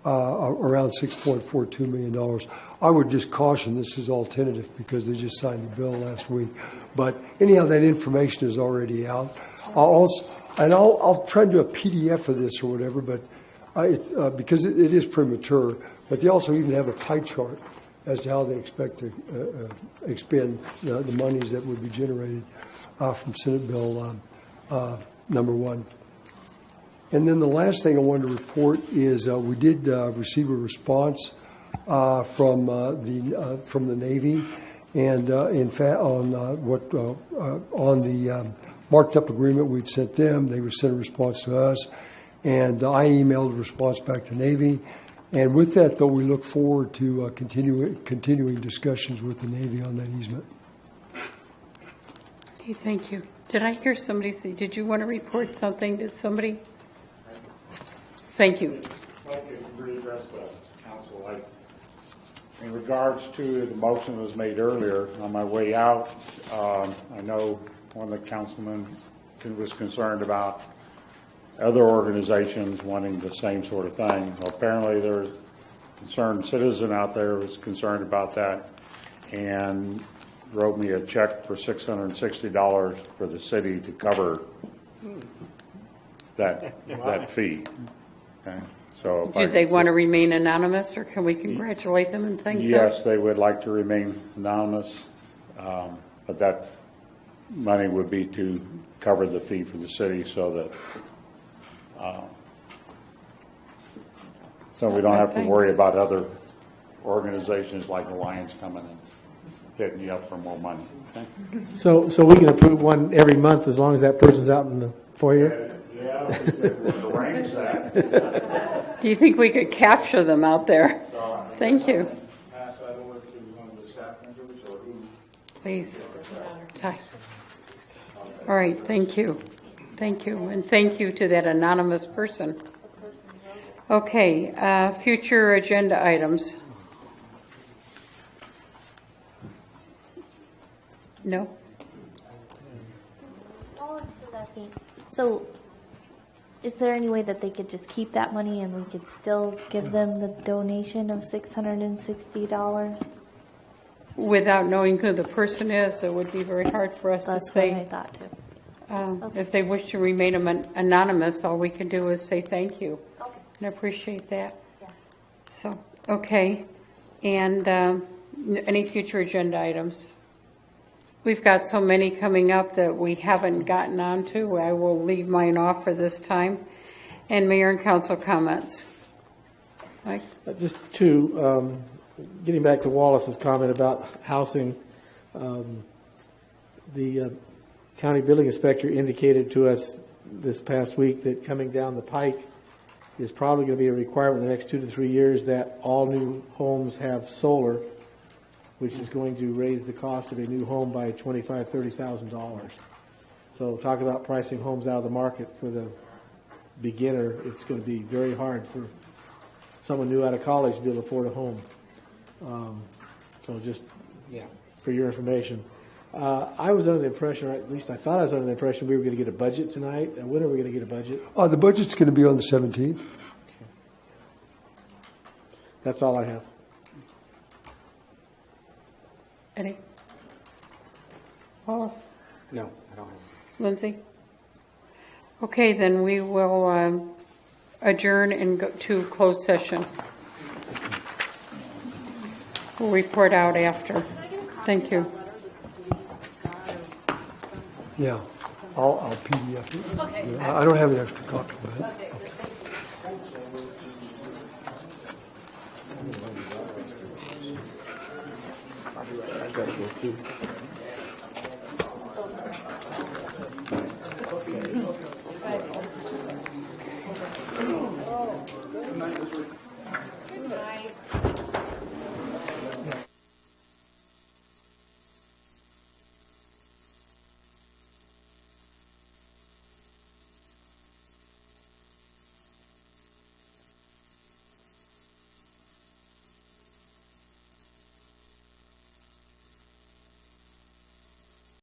around $6.42 million. I would just caution this is all tentative because they just signed the bill last week. But anyhow, that information is already out. I'll try to do a PDF of this or whatever, but because it is premature. But they also even have a pie chart as to how they expect to expend the monies that would be generated from Senate Bill number 1. And then the last thing I wanted to report is we did receive a response from the Navy, and in fact on the marked up agreement we'd sent them, they would send a response to us, and I emailed a response back to Navy. And with that, though, we look forward to continuing discussions with the Navy on that easement. Okay, thank you. Did I hear somebody say, did you want to report something? Did somebody? Thank you. Thank you for readdress the council. In regards to the motion that was made earlier, on my way out, I know one of the councilmen was concerned about other organizations wanting the same sort of thing. Well, apparently there's a concerned citizen out there who was concerned about that and wrote me a check for $660 for the city to cover that fee. Okay. So Do they want to remain anonymous, or can we congratulate them and thank them? Yes, they would like to remain anonymous, but that money would be to cover the fee for the city so that so we don't have to worry about other organizations like Alliance coming and hitting you up for more money. Okay? So we can approve one every month as long as that person's out in the foyer? Yeah, we could arrange that. Do you think we could capture them out there? Thank you. Pass that over to one of the staff members or who? Please. Ty. All right, thank you. Thank you, and thank you to that anonymous person. Okay, future agenda items. No? So, is there any way that they could just keep that money and we could still give them the donation of $660? Without knowing who the person is, it would be very hard for us to say. That's what I thought too. If they wish to remain anonymous, all we can do is say thank you. Okay. And appreciate that. Yeah. So, okay. And any future agenda items? We've got so many coming up that we haven't gotten onto. I will leave mine off for this time. And mayor and council comments. Mike? Just two. Getting back to Wallace's comment about housing, the county building inspector indicated to us this past week that coming down the pike is probably going to be a requirement in the next 2 to 3 years that all new homes have solar, which is going to raise the cost of a new home by $25,000, $30,000. So talk about pricing homes out of the market for the beginner. It's going to be very hard for someone new out of college to be able to afford a home. So just for your information. I was under the impression, or at least I thought I was under the impression, we were going to get a budget tonight. And when are we going to get a budget? The budget's going to be on the 17th. That's all I have. Eddie? Wallace? No, I don't have. Lindsay? Okay, then we will adjourn and go to closed session. We'll report out after. Thank you. Yeah, I'll PDF it. Okay. Yeah, I don't have an extra copy, but. I got to go too.